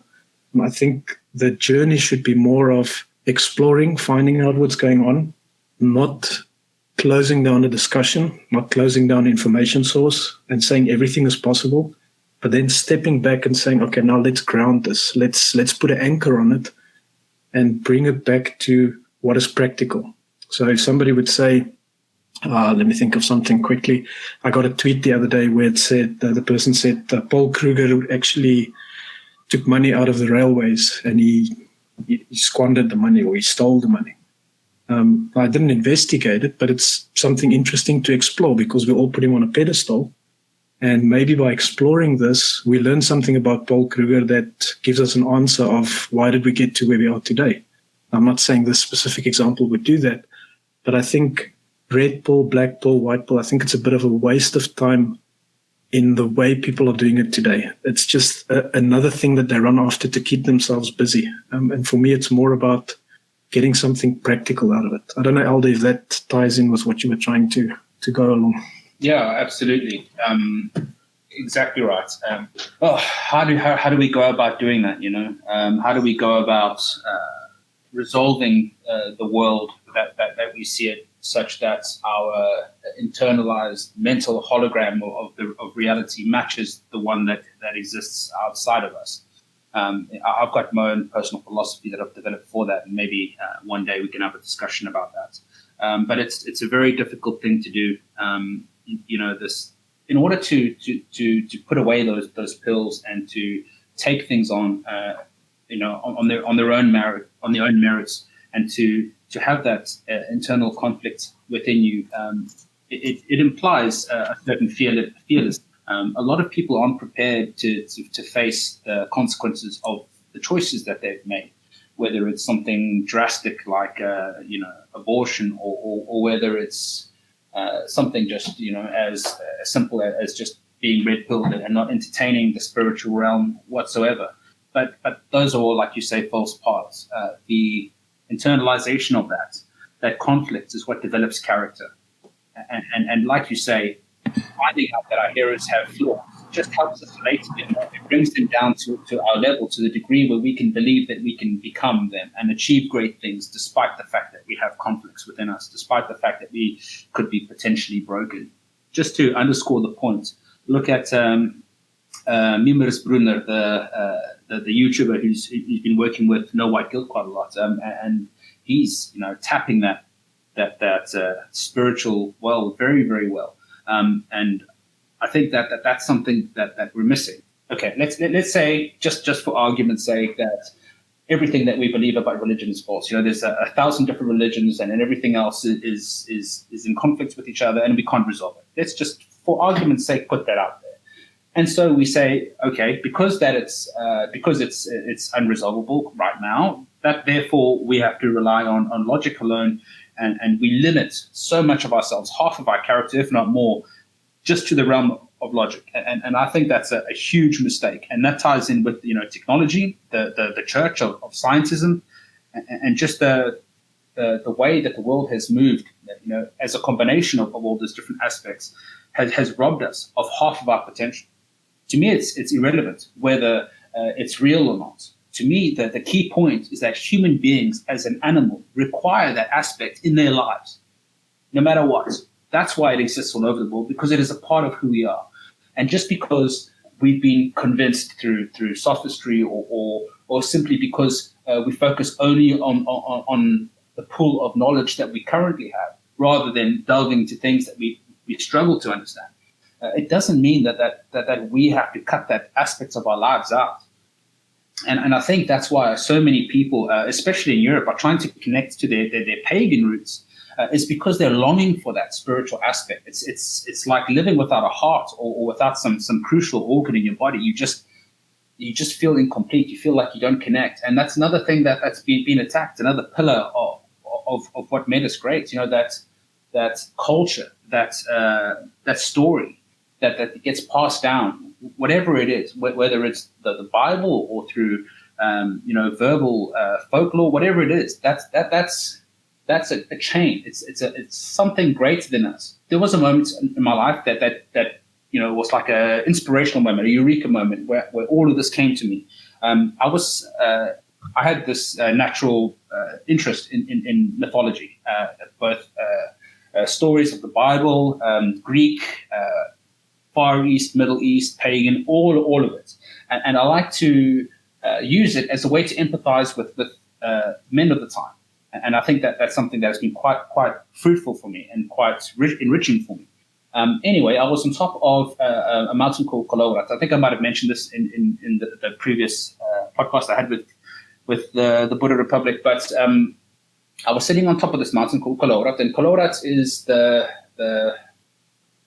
And I think the journey should be more of exploring, finding out what's going on, not closing down a discussion, not closing down information source and saying everything is possible, but then stepping back and saying, okay, now let's ground this. Let's put an anchor on it and bring it back to what is practical. So if somebody would say, let me think of something quickly. I got a tweet the other day where it said, the person said, Paul Kruger actually took money out of the railways and he squandered the money, or he stole the money. I didn't investigate it, but it's something interesting to explore because we all put him on a pedestal. And maybe by exploring this, we learn something about Paul Kruger that gives us an answer of why did we get to where we are today. I'm not saying this specific example would do that, but I think red pill, black pill, white pill, I think it's a bit of a waste of time in the way people are doing it today. It's just another thing that they run after to keep themselves busy. And for me, it's more about getting something practical out of it. I don't know, Eldr, if that ties in with what you were trying to go along. Yeah, absolutely. Exactly right. How do we go about doing that? How do we go about resolving the world that we see it, such that our internalized mental hologram of reality matches the one that exists outside of us? I've got my own personal philosophy that I've developed for that, and maybe one day we can have a discussion about that. But it's a very difficult thing to do. This in order to put away those pills and to take things on their own merits, and to have that internal conflict within you. It implies a certain fearlessness. A lot of people aren't prepared to face the consequences of the choices that they've made, whether it's something drastic like abortion, or whether it's something just as simple as just being red pilled and not entertaining the spiritual realm whatsoever. But those are all, like you say, false paths. The internalization of that conflict is what develops character. And like you say, finding out that our heroes have flaws just helps us relate to them. It brings them down to our level, to the degree where we can believe that we can become them and achieve great things, despite the fact that we have conflicts within us, despite the fact that we could be potentially broken. Just to underscore the point, look at Mimeris Brunner, the YouTuber who's been working with No White Guilt quite a lot, and he's tapping that spiritual well very, very well. And I think that's something that we're missing. Okay, let's say just for argument's sake that everything that we believe about religion is false. There's 1,000 different religions, and everything else is in conflict with each other, and we can't resolve it. Let's just, for argument's sake, put that out there. And so we say, okay, because it's unresolvable right now, that therefore we have to rely on logic alone, and we limit so much of ourselves, half of our character, if not more, just to the realm of logic. And I think that's a huge mistake. And that ties in with technology, the church of scientism, and just the way that the world has moved, as a combination of all these different aspects, has robbed us of half of our potential. To me, it's irrelevant whether it's real or not. to me, the key point is that human beings as an animal require that aspect in their lives, no matter what. That's why it exists all over the world, because it is a part of who we are. And just because we've been convinced through sophistry or simply because we focus only on the pool of knowledge that we currently have, rather than delving into things that we struggle to understand, it doesn't mean that we have to cut that aspects of our lives out. And I think that's why so many people, especially in Europe, are trying to connect to their pagan roots. Is because they're longing for that spiritual aspect. It's like living without a heart or without some crucial organ in your body. You just feel incomplete. You feel like you don't connect. And that's another thing that's been attacked. Another pillar of what made us great. That culture, that story that gets passed down, whatever it is, whether it's the Bible or through verbal folklore, whatever it is. That's a chain. It's something greater than us. There was a moment in my life that was like an inspirational moment, a eureka moment, where all of this came to me. I had this natural interest in mythology, both stories of the Bible, Greek, Far East, Middle East, pagan, all of it, and I like to use it as a way to empathize with men of the time. And I think that's something that's been quite fruitful for me and quite enriching for me. Anyway, I was on top of a mountain called Kolowrat. I think I might have mentioned this in the previous podcast I had with the boerrepublic. But I was sitting on top of this mountain called Kolowrat, and Kolowrat is the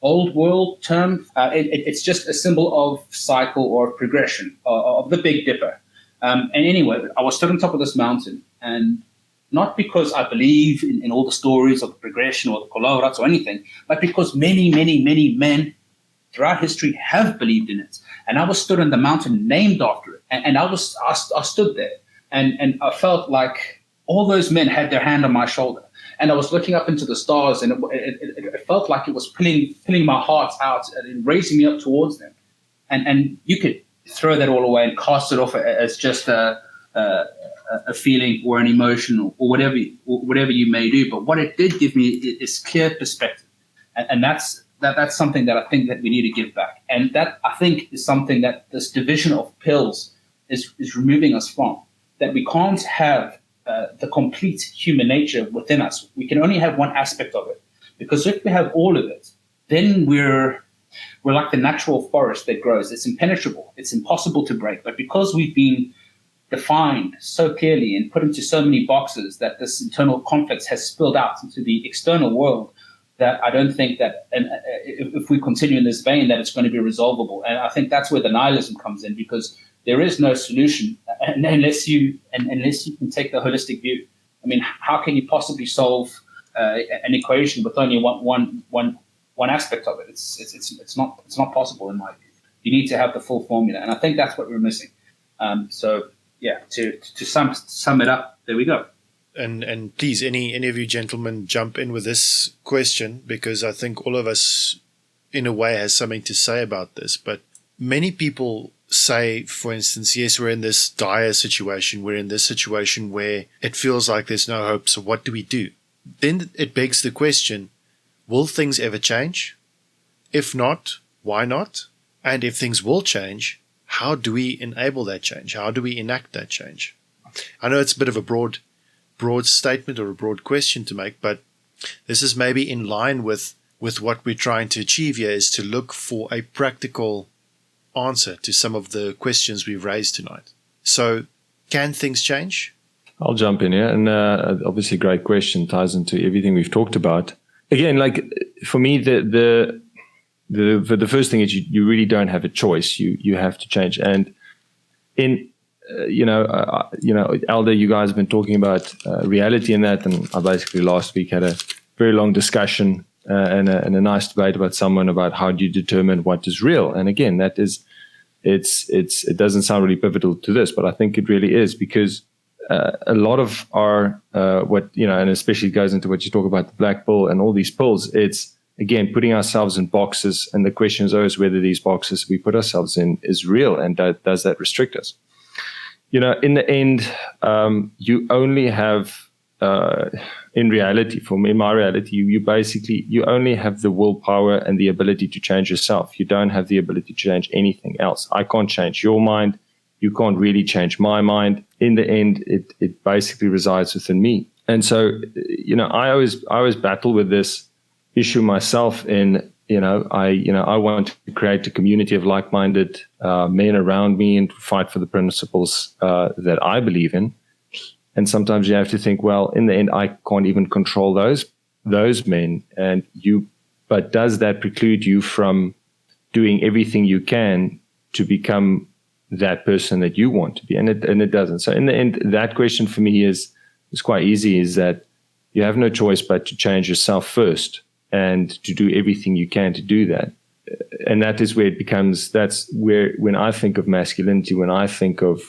old world term. It's just a symbol of cycle or progression of the Big Dipper. And anyway, I was stood on top of this mountain, and not because I believe in all the stories of the progression or the Kolowrats or anything, but because many, many, many men throughout history have believed in it. And I was stood on the mountain named after it. And I stood there and I felt like all those men had their hand on my shoulder. And I was looking up into the stars, and it felt like it was pulling my heart out and raising me up towards them. And you could throw that all away and cast it off as just a feeling or an emotion or whatever you may do. But what it did give me is clear perspective. And that's something that I think that we need to give back. And that, I think, is something that this division of pills is removing us from. That we can't have the complete human nature within us. We can only have one aspect of it. Because if we have all of it, then we're like the natural forest that grows. It's impenetrable. It's impossible to break. But because we've been defined so clearly and put into so many boxes that this internal conflict has spilled out into the external world, that I don't think that, and if we continue in this vein, that it's going to be resolvable. And I think that's where the nihilism comes in, because there is no solution unless you can take the holistic view. I mean, how can you possibly solve an equation with only one aspect of it? It's not possible in my view. You need to have the full formula, and I think that's what we're missing. So yeah, to sum it up, there we go. And please, any of you gentlemen, jump in with this question, because I think all of us, in a way, has something to say about this. But many people say, for instance, yes, we're in this dire situation. We're in this situation where it feels like there's no hope. So what do we do? Then it begs the question, will things ever change? If not, why not? And if things will change, how do we enable that change? How do we enact that change? I know it's a bit of a broad statement or a broad question to make, but this is maybe in line with what we're trying to achieve here, is to look for a practical answer to some of the questions we've raised tonight. So, can things change? I'll jump in here, and obviously, great question, ties into everything we've talked about. Again, like for me, the first thing is you really don't have a choice. You have to change, and in Eldr, you guys have been talking about reality in that, and I basically last week had a very long discussion and a nice debate about how do you determine what is real. And again, that is, it doesn't sound really pivotal to this, but I think it really is, because a lot of our and especially goes into what you talk about, the black pill and all these pills. It's again putting ourselves in boxes, and the question is always whether these boxes we put ourselves in is real, and does that restrict us? in the end, you only have, in reality, in my reality, you only have the willpower and the ability to change yourself. You don't have the ability to change anything else. I can't change your mind. You can't really change my mind. In the end, it basically resides within me. And so, I always battle with this issue myself I want to create a community of like-minded men around me and fight for the principles that I believe in. And sometimes you have to think, well, in the end, I can't even control those men. But does that preclude you from doing everything you can to become that person that you want to be? And it doesn't. So in the end, that question for me is quite easy, is that you have no choice but to change yourself first and to do everything you can to do that. And that is where that's where, when I think of masculinity, when I think of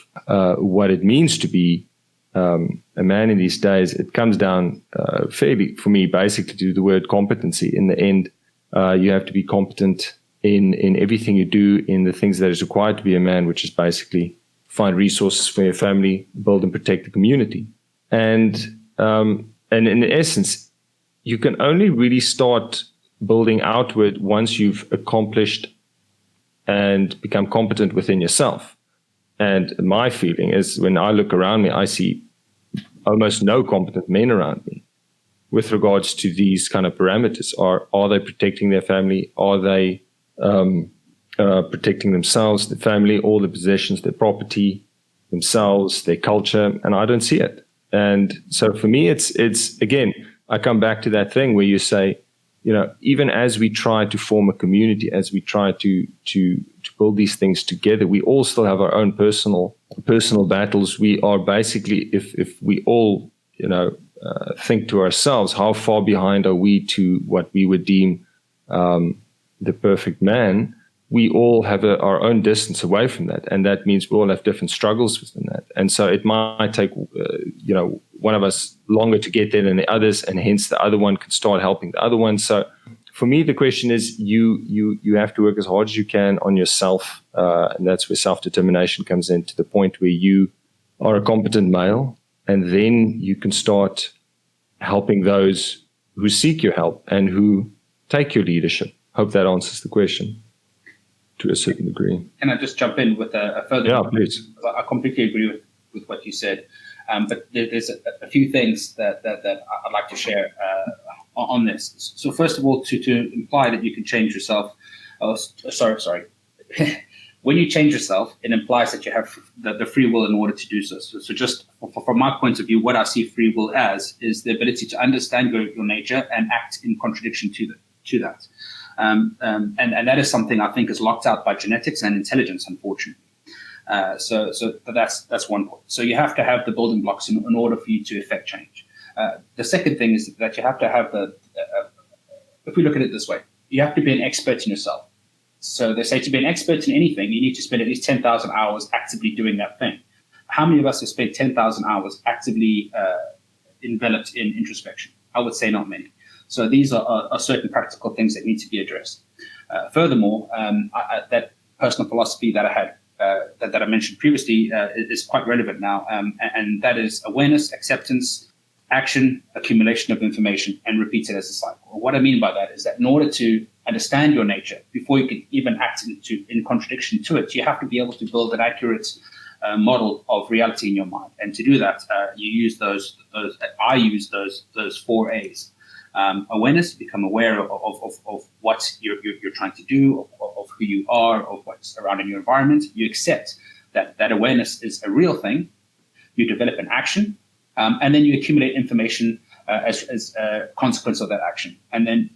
what it means to be a man in these days, it comes down fairly, for me, basically to the word competency. In the end, you have to be competent in everything you do, in the things that is required to be a man, which is basically find resources for your family, build and protect the community. And in essence, you can only really start building outward once you've accomplished and become competent within yourself. And my feeling is, when I look around me, I see almost no competent men around me with regards to these kind of parameters. Are they protecting their family? Are they protecting themselves, the family, all the possessions, their property, themselves, their culture? And I don't see it. And so for me, it's again, I come back to that thing where you say, even as we try to form a community, as we try to build these things together, we all still have our own personal battles. We are basically, if we all, think to ourselves, how far behind are we to what we would deem the perfect man? We all have our own distance away from that. And that means we all have different struggles within that. And so it might take, one of us longer to get there than the others, and hence the other one can start helping the other one. So for me, the question is, you have to work as hard as you can on yourself. And that's where self-determination comes in, to the point where you are a competent male, and then you can start helping those who seek your help and who take your leadership. Hope that answers the question to a certain degree. Can I just jump in with a further? Yeah, please. I completely agree with what you said. But there's a few things that I'd like to share on this. So first of all, to imply that you can change yourself. Sorry. When you change yourself, it implies that you have the free will in order to do so. So just from my point of view, what I see free will as is the ability to understand your nature and act in contradiction to that. And that is something I think is locked out by genetics and intelligence, unfortunately. So that's one point. So you have to have the building blocks in order for you to effect change. The second thing is that you have to have if we look at it this way, you have to be an expert in yourself. So they say, to be an expert in anything, you need to spend at least 10,000 hours actively doing that thing. How many of us have spent 10,000 hours actively enveloped in introspection? I would say not many. So these are certain practical things that need to be addressed. Furthermore, that personal philosophy that I had, that I mentioned previously, is quite relevant now, and that is awareness, acceptance, action, accumulation of information, and repeat it as a cycle. What I mean by that is that in order to understand your nature, before you can even act in contradiction to it, you have to be able to build an accurate model of reality in your mind. And to do that, you use I use those 4 A's. Awareness, become aware of what you're trying to do, of who you are, of what's around in your environment. You accept that awareness is a real thing. You develop an action, and then you accumulate information as a consequence of that action. And then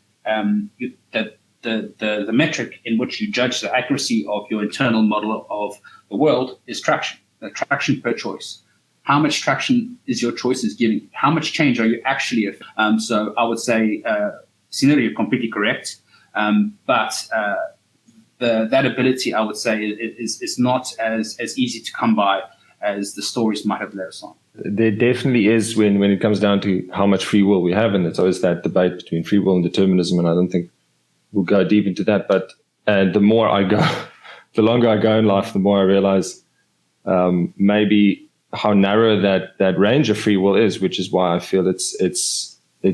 the metric in which you judge the accuracy of your internal model of the world is traction. The traction per choice. How much traction is your choices giving you? How much change are you actually? So I would say, Sineri, you're completely correct. But that ability, I would say, is not as easy to come by as the stories might have led us on. There definitely is when it comes down to how much free will we have, and it's always that debate between free will and determinism, and I don't think we'll go deep into that. But the more I go, the longer I go in life, the more I realize maybe how narrow that range of free will is, which is why I feel it's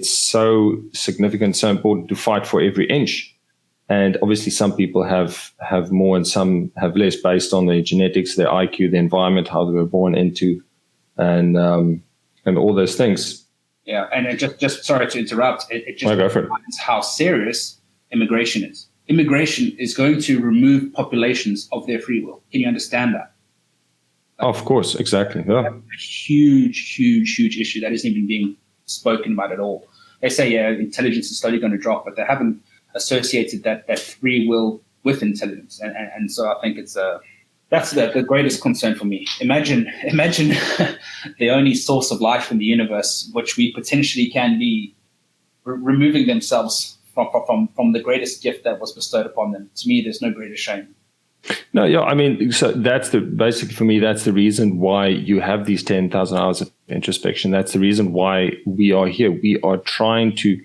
so significant, so important to fight for every inch. And obviously some people have more and some have less based on their genetics, their IQ, the environment, how they were born into, and all those things. Yeah, and it just sorry to interrupt, it just reminds how serious immigration is. Immigration is going to remove populations of their free will. Can you understand that? Of course, exactly. Yeah. A huge issue that isn't even being spoken about at all. They say, yeah, intelligence is slowly going to drop, but they haven't associated that free will with intelligence. And so I think that's the greatest concern for me. Imagine the only source of life in the universe, which we potentially can be, removing themselves from the greatest gift that was bestowed upon them. To me, there's no greater shame. No, yeah, I mean, so basically for me, that's the reason why you have these 10,000 hours of introspection. That's the reason why we are here. We are trying to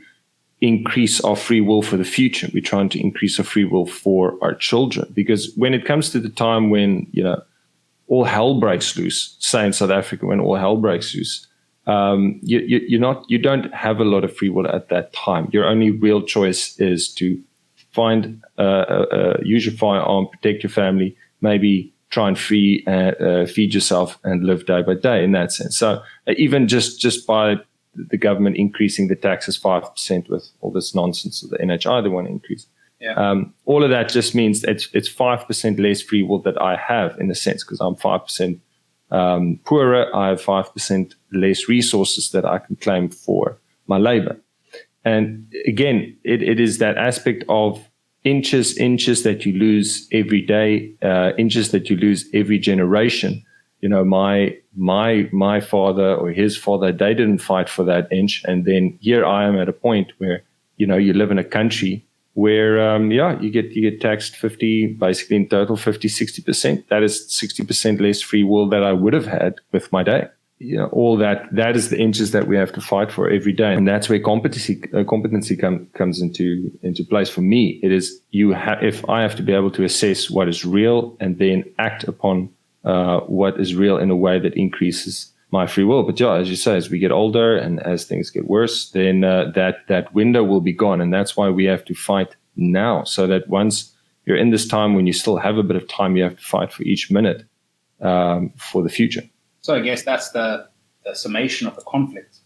increase our free will for the future. We're trying to increase our free will for our children, because when it comes to the time when, all hell breaks loose, say in South Africa, when all hell breaks loose, you don't have a lot of free will at that time. Your only real choice is to use your firearm, protect your family, maybe try and feed yourself and live day by day in that sense. So even just by the government increasing the taxes 5% with all this nonsense of the NHI they want to increase. Yeah. All of that just means it's 5% less free will that I have, in a sense, because I'm 5% poorer. I have 5% less resources that I can claim for my labor. And again, it is that aspect of inches that you lose every day, inches that you lose every generation. My father or his father, they didn't fight for that inch. And then here I am at a point where, you live in a country where, you get taxed 50, basically in total 50, 60%. That is 60% less free will that I would have had with my day. All that is the inches that we have to fight for every day. And that's where competency comes into place. For me, it is, if I have to be able to assess what is real and then act upon what is real in a way that increases my free will. But yeah, as you say, as we get older and as things get worse, then that window will be gone. And that's why we have to fight now, so that once you're in this time when you still have a bit of time, you have to fight for each minute for the future. So I guess that's the summation of the conflict.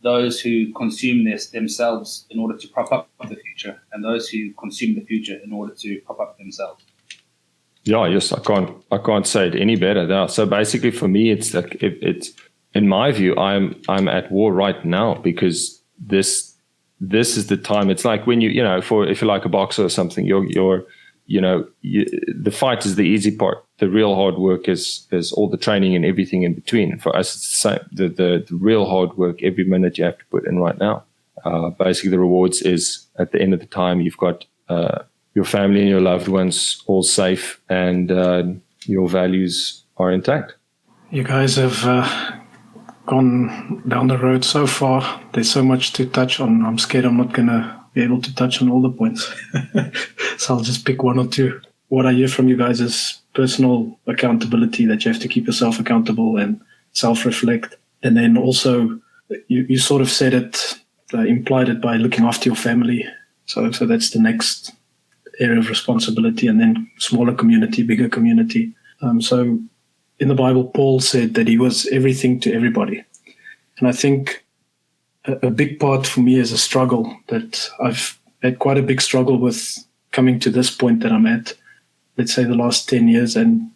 Those who consume themselves in order to prop up the future, and those who consume the future in order to prop up themselves. Yeah, yes, I can't say it any better. Now, so basically, for me, it's like it's in my view, I'm at war right now, because this is the time. It's like when if you're like a boxer or something, the fight is the easy part. The real hard work is all the training and everything in between. And for us, it's the same. The real hard work, every minute you have to put in right now. Basically, the rewards is at the end of the time, you've got your family and your loved ones all safe, and your values are intact. You guys have gone down the road so far. There's so much to touch on. I'm scared I'm not going to be able to touch on all the points. So I'll just pick one or two. What I hear from you guys is personal accountability, that you have to keep yourself accountable and self-reflect. And then also, you sort of said it, implied it by looking after your family. So that's the next area of responsibility, and then smaller community, bigger community. So in the Bible, Paul said that he was everything to everybody. And I think a big part for me is a struggle that I've had quite a big struggle with coming to this point that I'm at, let's say the last 10 years, and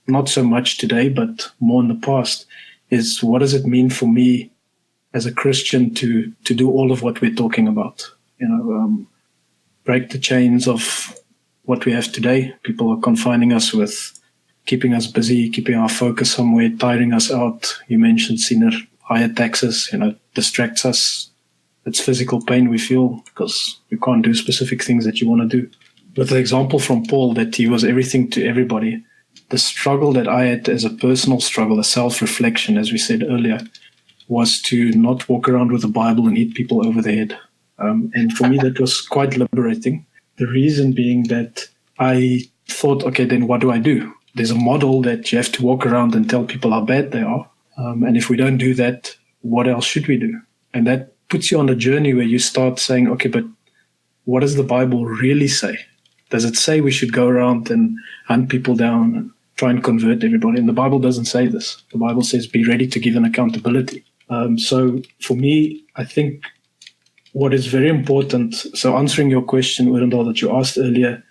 not so much today, but more in the past, is what does it mean for me as a Christian to do all of what we're talking about? Break the chains of what we have today. People are confining us with keeping us busy, keeping our focus somewhere, tiring us out. You mentioned Sinner, higher taxes, distracts us. It's physical pain we feel because we can't do specific things that you want to do. With the example from Paul that he was everything to everybody, the struggle that I had as a personal struggle, a self-reflection, as we said earlier, was to not walk around with a Bible and hit people over the head. And for me, that was quite liberating. The reason being that I thought, okay, then what do I do? there's a model that you have to walk around and tell people how bad they are. And if we don't do that, what else should we do? And that puts you on a journey where you start saying, okay, but what does the Bible really say? Does it say we should go around and hunt people down and try and convert everybody? And the Bible doesn't say this. The Bible says be ready to give an accountability. So for me, I think what is very important, so answering your question, Urendal, that you asked earlier,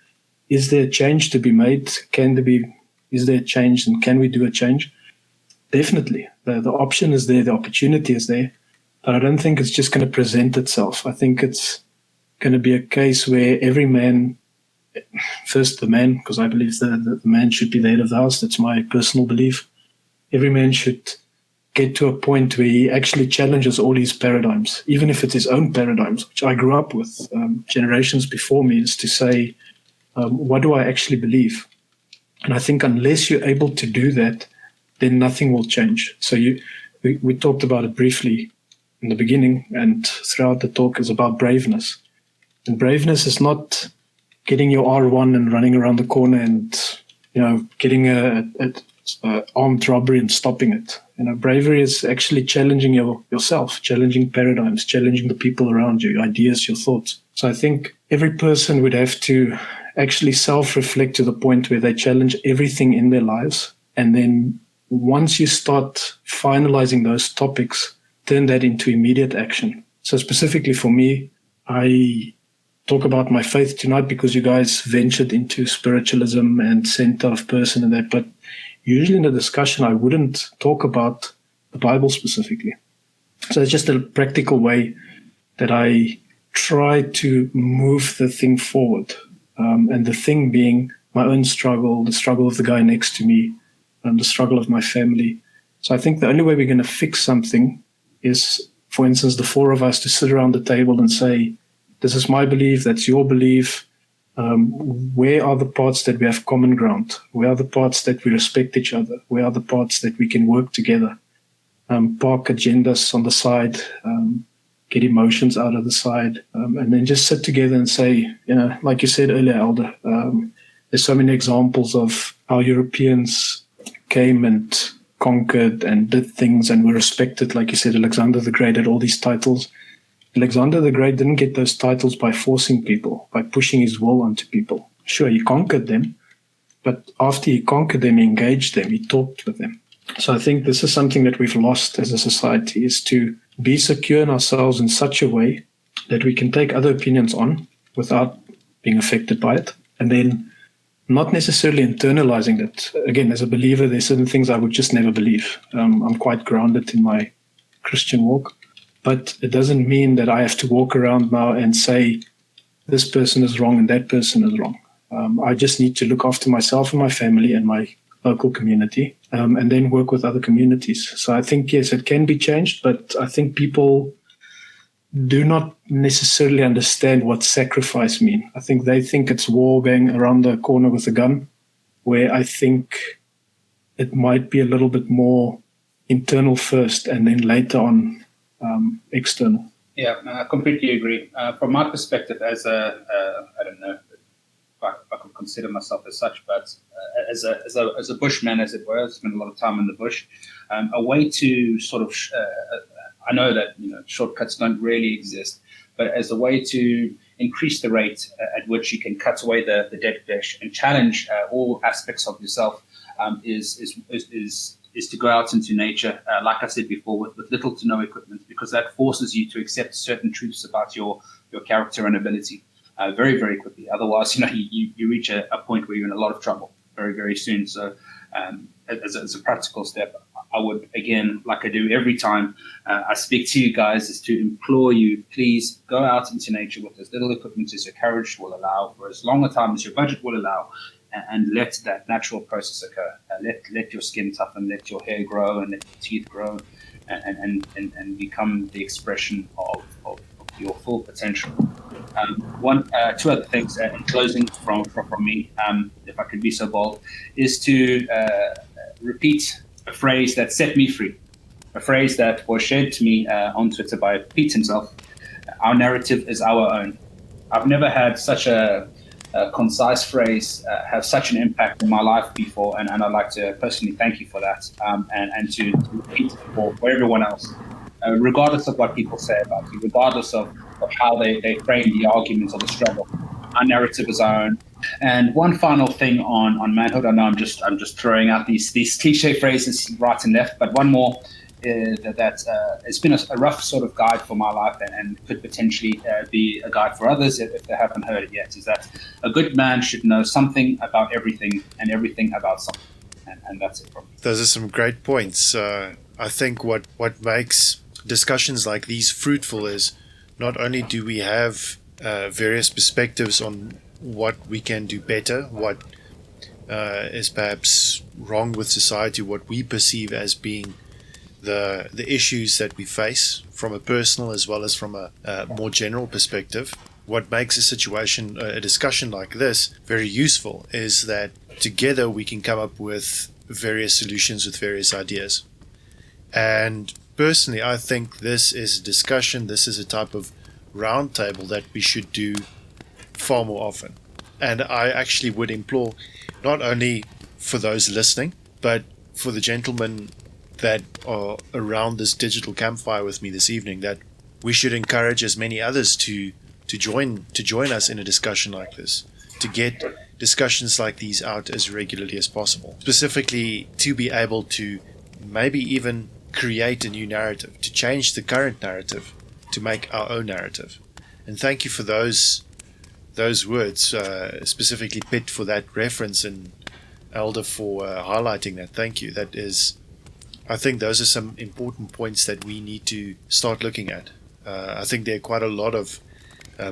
is there a change to be made? Is there a change, and can we do a change? Definitely. The option is there, the opportunity is there, but I don't think it's just going to present itself. I think it's going to be a case where every man, first the man, because I believe the man should be the head of the house. That's my personal belief. Every man should get to a point where he actually challenges all his paradigms, even if it's his own paradigms, which I grew up with generations before me, is to say, what do I actually believe? And I think unless you're able to do that, then nothing will change. So we talked about it briefly in the beginning, and throughout the talk is about braveness. And braveness is not getting your R1 and running around the corner and, getting a armed robbery and stopping it. Bravery is actually challenging yourself, challenging paradigms, challenging the people around you, your ideas, your thoughts. So I think every person would have to actually self-reflect to the point where they challenge everything in their lives. And then once you start finalizing those topics, turn that into immediate action. So specifically for me, I talk about my faith tonight because you guys ventured into spiritualism and center of person and that, but usually in the discussion, I wouldn't talk about the Bible specifically. So it's just a practical way that I try to move the thing forward. And the thing being my own struggle, the struggle of the guy next to me, and the struggle of my family. So I think the only way we're going to fix something is, for instance, the four of us to sit around the table and say, this is my belief, that's your belief. Where are the parts that we have common ground? Where are the parts that we respect each other? Where are the parts that we can work together? Park agendas on the side, get emotions out of the side, and then just sit together and say, like you said earlier, Eldr, there's so many examples of how Europeans came and conquered and did things and were respected. Like you said, Alexander the Great had all these titles. Alexander the Great didn't get those titles by forcing people, by pushing his will onto people. Sure, he conquered them, but after he conquered them, he engaged them, he talked with them. So I think this is something that we've lost as a society, is to be secure in ourselves in such a way that we can take other opinions on without being affected by it, and then not necessarily internalizing that. Again, as a believer, there's certain things I would just never believe. I'm quite grounded in my Christian walk, but it doesn't mean that I have to walk around now and say this person is wrong and that person is wrong. I just need to look after myself and my family and my local community, and then work with other communities. So I think, yes, it can be changed, but I think people do not necessarily understand what sacrifice means. I think they think it's war going around the corner with a gun, where I think it might be a little bit more internal first and then later on external. Yeah, I completely agree. From my perspective, as I don't know if I could consider myself as such, but as a bushman, as it were, I spent a lot of time in the bush. A way to sort of, I know that shortcuts don't really exist, but as a way to increase the rate at which you can cut away the dead fish and challenge all aspects of yourself is to go out into nature, like I said before, with little to no equipment, because that forces you to accept certain truths about your character and ability very, very quickly. Otherwise, you reach a point where you're in a lot of trouble very, very soon. So as a practical step, I would, again, like I do every time I speak to you guys, is to implore you, please go out into nature with as little equipment as your courage will allow, for as long a time as your budget will allow, and let that natural process occur. Let your skin toughen, let your hair grow, and let your teeth grow, and become the expression of your full potential. Two other things in closing from me, if I could be so bold, is to repeat a phrase that set me free, a phrase that was shared to me on Twitter by Piet himself. Our narrative is our own. I've never had such a concise phrase have such an impact in my life before, and I'd like to personally thank you for that, and to repeat it for everyone else, regardless of what people say about you, regardless of how they frame the arguments or the struggle. Our narrative is our own. And one final thing on manhood. I know I'm just throwing out these cliche phrases right and left, but one more. That it's been a rough sort of guide for my life, and could potentially be a guide for others if they haven't heard it yet, is that a good man should know something about everything and everything about something. And that's it from me. Those are some great points. I think what makes discussions like these fruitful is not only do we have various perspectives on what we can do better, what is perhaps wrong with society, what we perceive as being the issues that we face from a personal as well as from a more general perspective. What makes a discussion like this very useful is that together we can come up with various solutions with various ideas. And personally, I think this is a discussion, this is a type of roundtable that we should do far more often. And I actually would implore, not only for those listening, but for the gentlemen that are around this digital campfire with me this evening, that we should encourage as many others to join us in a discussion like this, to get discussions like these out as regularly as possible, specifically to be able to maybe even create a new narrative, to change the current narrative, to make our own narrative. And thank you for those words, specifically Piet for that reference, and Eldr for highlighting that. Thank you. I think those are some important points that we need to start looking at. I think there are quite a lot of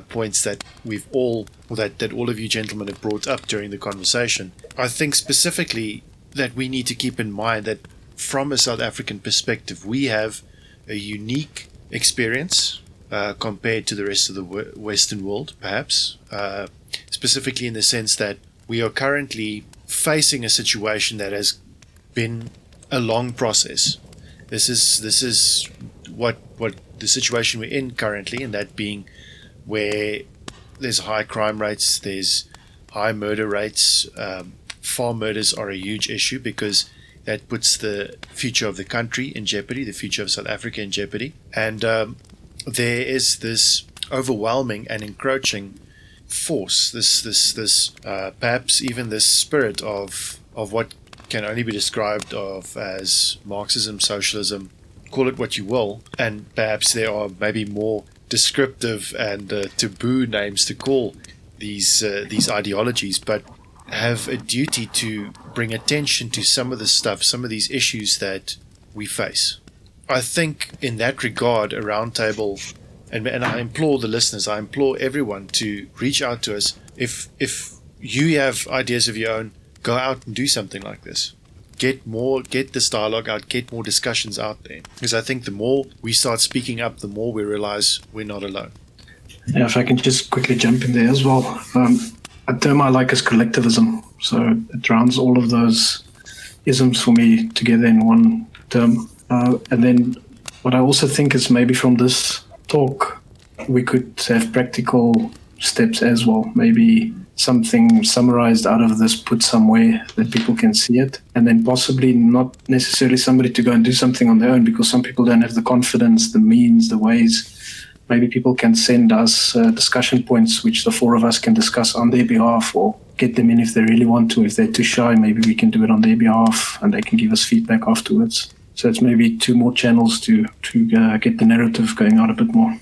points that that all of you gentlemen have brought up during the conversation. I think specifically that we need to keep in mind that from a South African perspective, we have a unique experience compared to the rest of the Western world, perhaps, specifically in the sense that we are currently facing a situation that has been a long process. This is what the situation we're in currently, and that being where there's high crime rates, there's high murder rates. Farm murders are a huge issue because that puts the future of the country in jeopardy, the future of South Africa in jeopardy. And there is this overwhelming and encroaching force, this perhaps even this spirit of what can only be described of as Marxism, socialism, call it what you will, and perhaps there are maybe more descriptive and taboo names to call these ideologies, but have a duty to bring attention to some of the stuff, some of these issues that we face. I think in that regard, a roundtable, and I implore the listeners, I implore everyone to reach out to us. If you have ideas of your own, go out and do something like this. Get this dialogue out, get more discussions out there. Because I think the more we start speaking up, the more we realize we're not alone. Yeah, if I can just quickly jump in there as well. A term I like is collectivism. So it rounds all of those isms for me together in one term. And then what I also think is maybe from this talk, we could have practical steps as well. Maybe something summarized out of this put somewhere that people can see it, and then possibly not necessarily somebody to go and do something on their own, because some people don't have the confidence, the means, the ways. Maybe people can send us discussion points which the four of us can discuss on their behalf, or get them in if they really want to. If they're too shy, maybe we can do it on their behalf and they can give us feedback afterwards. So it's maybe two more channels to get the narrative going out a bit more.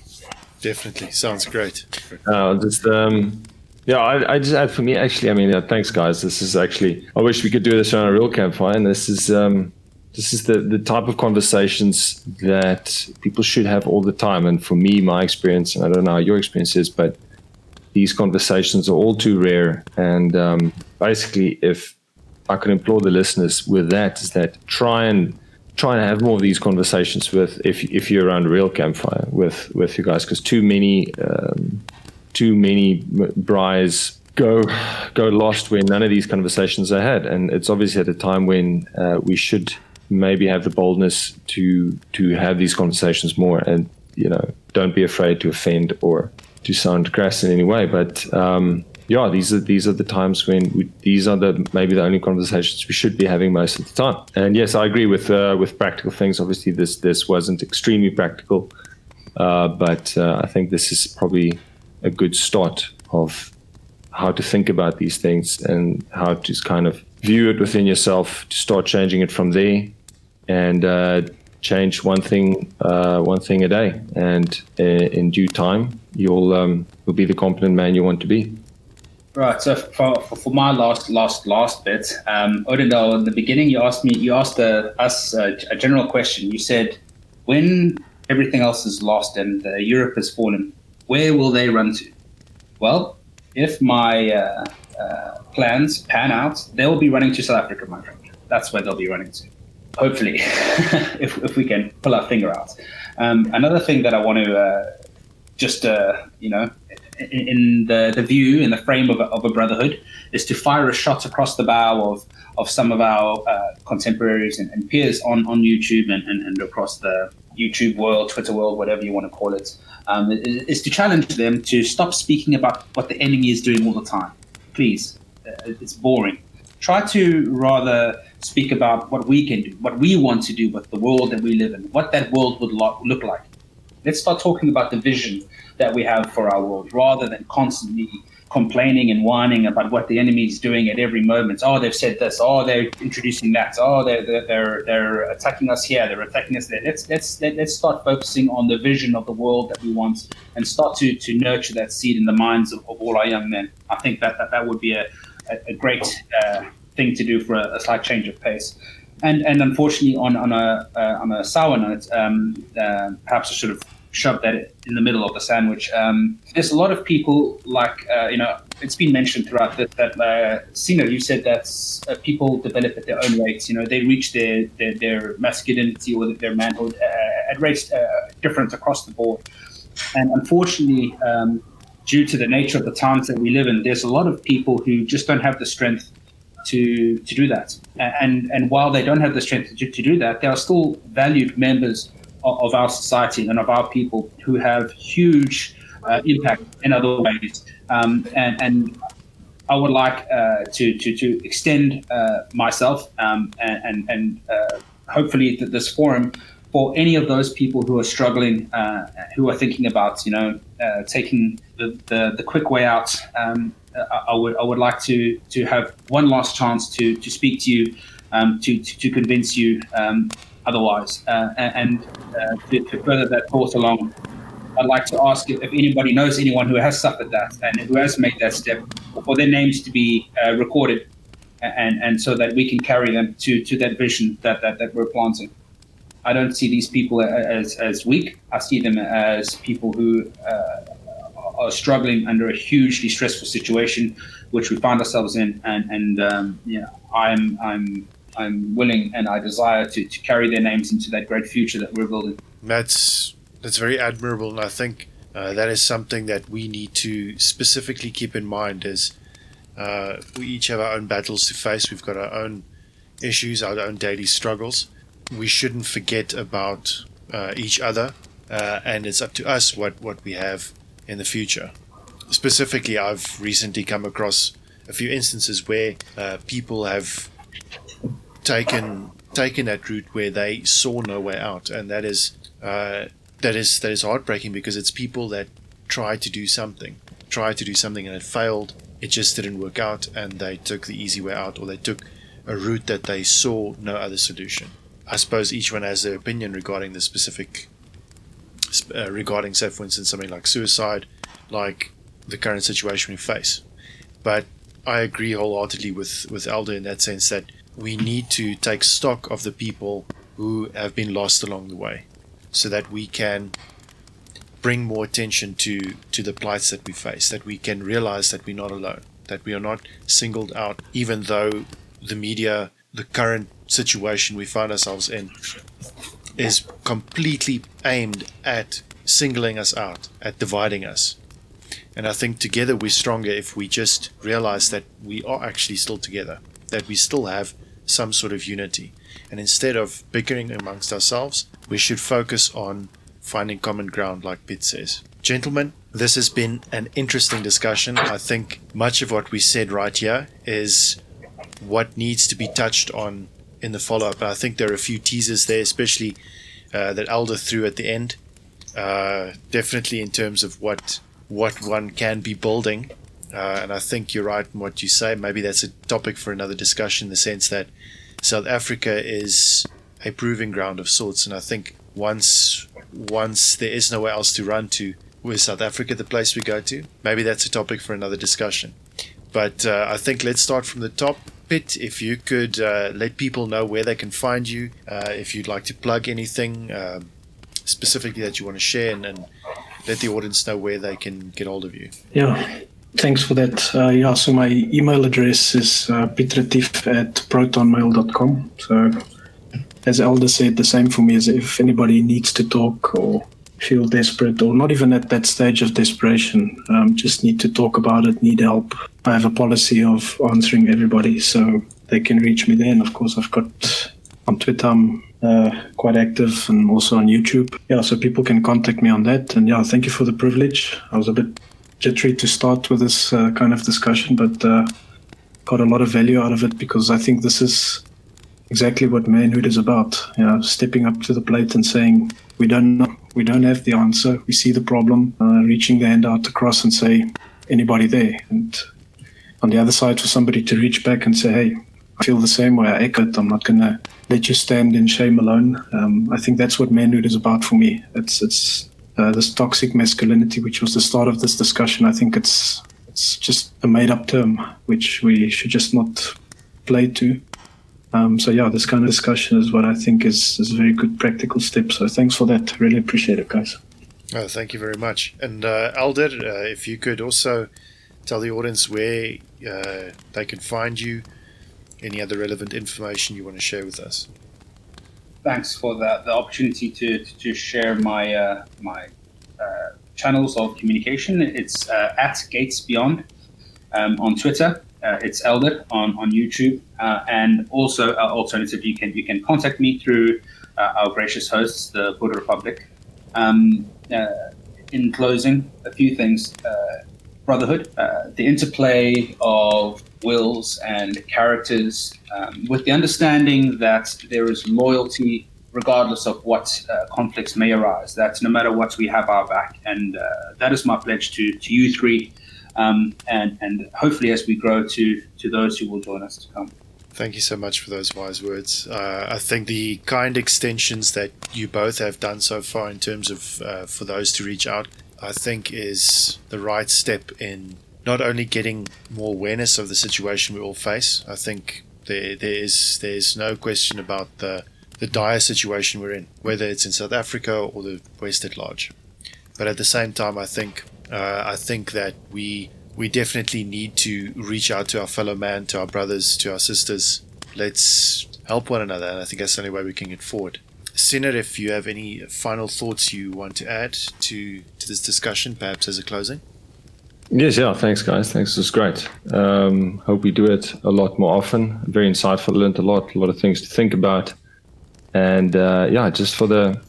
Definitely. Sounds great. I just add for me, actually, I mean, thanks guys. This is actually, I wish we could do this on a real campfire. And this is the type of conversations that people should have all the time. And for me, my experience, and I don't know how your experience is, but these conversations are all too rare. And basically, if I could implore the listeners with that, is that try and have more of these conversations with, if you're around a real campfire with you guys, because too many braais go lost when none of these conversations are had. And it's obviously at a time when we should maybe have the boldness to have these conversations more, and don't be afraid to offend or to sound crass in any way, but yeah, these are the times when these are maybe the only conversations we should be having most of the time. And yes, I agree with practical things. Obviously, this wasn't extremely practical, but I think this is probably a good start of how to think about these things and how to kind of view it within yourself, to start changing it from there, and change one thing a day. And in due time, you'll be the competent man you want to be. Right. So for my last bit, Odendal, in the beginning, you asked us a general question. You said, when everything else is lost and Europe has fallen, where will they run to? Well, if my plans pan out, they will be running to South Africa, my friend. That's where they'll be running to. Hopefully, if we can pull our finger out. Another thing that I want to in the view, in the frame of a brotherhood, is to fire a shot across the bow of some of our contemporaries and peers on YouTube and across the YouTube world, Twitter world, whatever you want to call it, is to challenge them to stop speaking about what the enemy is doing all the time. Please, it's boring. Try to rather speak about what we can do, what we want to do with the world that we live in, what that world would look like. Let's start talking about the vision that we have for our world, rather than constantly complaining and whining about what the enemy is doing at every moment. Oh, they've said this. Oh, they're introducing that. Oh, they're attacking us here. They're attacking us there. Let's start focusing on the vision of the world that we want, and start to nurture that seed in the minds of all our young men. I think that would be a great thing to do for a slight change of pace. And unfortunately, on a sour note, perhaps I should have shoved that in the middle of the sandwich. There's a lot of people, like, it's been mentioned throughout that Sina, you said that people develop at their own rates. They reach their masculinity or their manhood at rates different across the board. And unfortunately, due to the nature of the times that we live in, there's a lot of people who just don't have the strength to do that. And while they don't have the strength to do that, they are still valued members of our society and of our people who have huge impact in other ways. And I would like to extend myself and hopefully this forum for any of those people who are struggling, who are thinking about taking the quick way out. I would like to have one last chance to speak to you, to convince you otherwise, and to further that thought along. I'd like to ask if anybody knows anyone who has suffered that and who has made that step, for their names to be recorded, and so that we can carry them to that vision that we're planting. I don't see these people as weak. I see them as people who are struggling under a hugely stressful situation, which we find ourselves in, and I'm willing and I desire to carry their names into that great future that we're building. That's very admirable, and I think that is something that we need to specifically keep in mind. Is we each have our own battles to face. We've got our own issues, our own daily struggles. We shouldn't forget about each other, and it's up to us what we have in the future. Specifically, I've recently come across a few instances where people have taken that route where they saw no way out, and that is heartbreaking, because it's people that tried to do something and it failed. It just didn't work out, and they took the easy way out, or they took a route that they saw no other solution. I suppose each one has their opinion regarding the specific, regarding, say, for instance, something like suicide, like the current situation we face. But I agree wholeheartedly with Eldr in that sense, that we need to take stock of the people who have been lost along the way, so that we can bring more attention to the plights that we face, that we can realize that we're not alone, that we are not singled out, even though the media, the current situation we find ourselves in, is completely aimed at singling us out, at dividing us. And I think together we're stronger if we just realize that we are actually still together, that we still have some sort of unity. And instead of bickering amongst ourselves, we should focus on finding common ground, like Piet says, Gentlemen, this has been an interesting discussion. I think much of what we said right here is what needs to be touched on in the follow-up. I think there are a few teasers there, especially that Eldr threw at the end. Definitely in terms of what one can be building. And I think you're right in what you say. Maybe that's a topic for another discussion, in the sense that South Africa is a proving ground of sorts. And I think once there is nowhere else to run to, was South Africa the place we go to? Maybe that's a topic for another discussion. But I think let's start from the top. Piet, if you could let people know where they can find you, if you'd like to plug anything specifically that you want to share, and let the audience know where they can get hold of you. Yeah, thanks for that. So my email address is pietretief@protonmail.com. So as Eldr said, the same for me, as if anybody needs to talk or feel desperate, or not even at that stage of desperation, just need to talk about it, need help. I have a policy of answering everybody, so they can reach me there. And of course, I've got on Twitter, I'm quite active, and also on YouTube. Yeah, so people can contact me on that. And yeah, thank you for the privilege. I was a bit jittery to start with this kind of discussion, but got a lot of value out of it, because I think this is exactly what manhood is about. Stepping up to the plate and saying, we don't know, we don't have the answer, we see the problem, reaching the hand out across and say, anybody there? And on the other side, for somebody to reach back and say, hey, I feel the same way, I echo it, I'm not going to let you stand in shame alone. I think that's what manhood is about for me. It's this toxic masculinity, which was the start of this discussion. I think it's just a made-up term, which we should just not play to. So yeah, this kind of discussion is what I think is a very good practical step. So thanks for that. Really appreciate it, guys. Oh, thank you very much. And Eldr, if you could also tell the audience where they can find you, any other relevant information you want to share with us. Thanks for the opportunity to share my channels of communication. It's at Gates Beyond on Twitter. It's Eldr on YouTube, and also alternatively, you can contact me through our gracious hosts, the boerrepublic. In closing, a few things. Brotherhood, the interplay of wills and characters, with the understanding that there is loyalty regardless of what conflicts may arise, that no matter what, we have our back. And that is my pledge to you three, and hopefully as we grow to those who will join us to come. Thank you so much for those wise words. I think the kind extensions that you both have done so far in terms of for those to reach out, I think is the right step in not only getting more awareness of the situation we all face. I think there's no question about the dire situation we're in, whether it's in South Africa or the West at large. But at the same time, I think that we definitely need to reach out to our fellow man, to our brothers, to our sisters. Let's help one another, and I think that's the only way we can get forward. Sinner, if you have any final thoughts you want to add to this discussion, perhaps as a closing. Yes, yeah, thanks guys. Thanks, it was great. Hope we do it a lot more often. Very insightful, learned a lot of things to think about. And just for the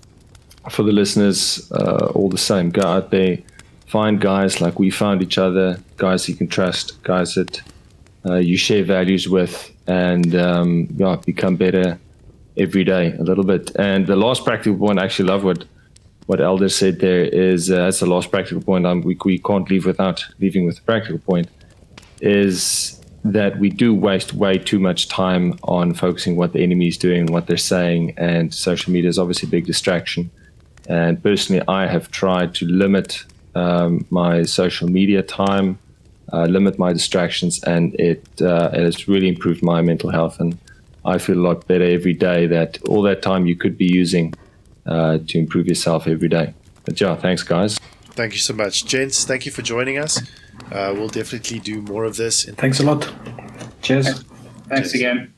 listeners, all the same, go out there, find guys like we found each other, guys you can trust, guys that you share values with, and become better every day a little bit. And the last practical point, I actually love what Eldr said there, is that's the last practical point we can't leave without leaving with the practical point, is that we do waste way too much time on focusing what the enemy is doing and what they're saying, and social media is obviously a big distraction. And personally, I have tried to limit my social media time, limit my distractions, and it has really improved my mental health. And I feel a lot better every day that all that time you could be using to improve yourself every day. But yeah, thanks guys. Thank you so much. Gents, thank you for joining us. We'll definitely do more of this. Thanks a lot. Cheers. Thanks again.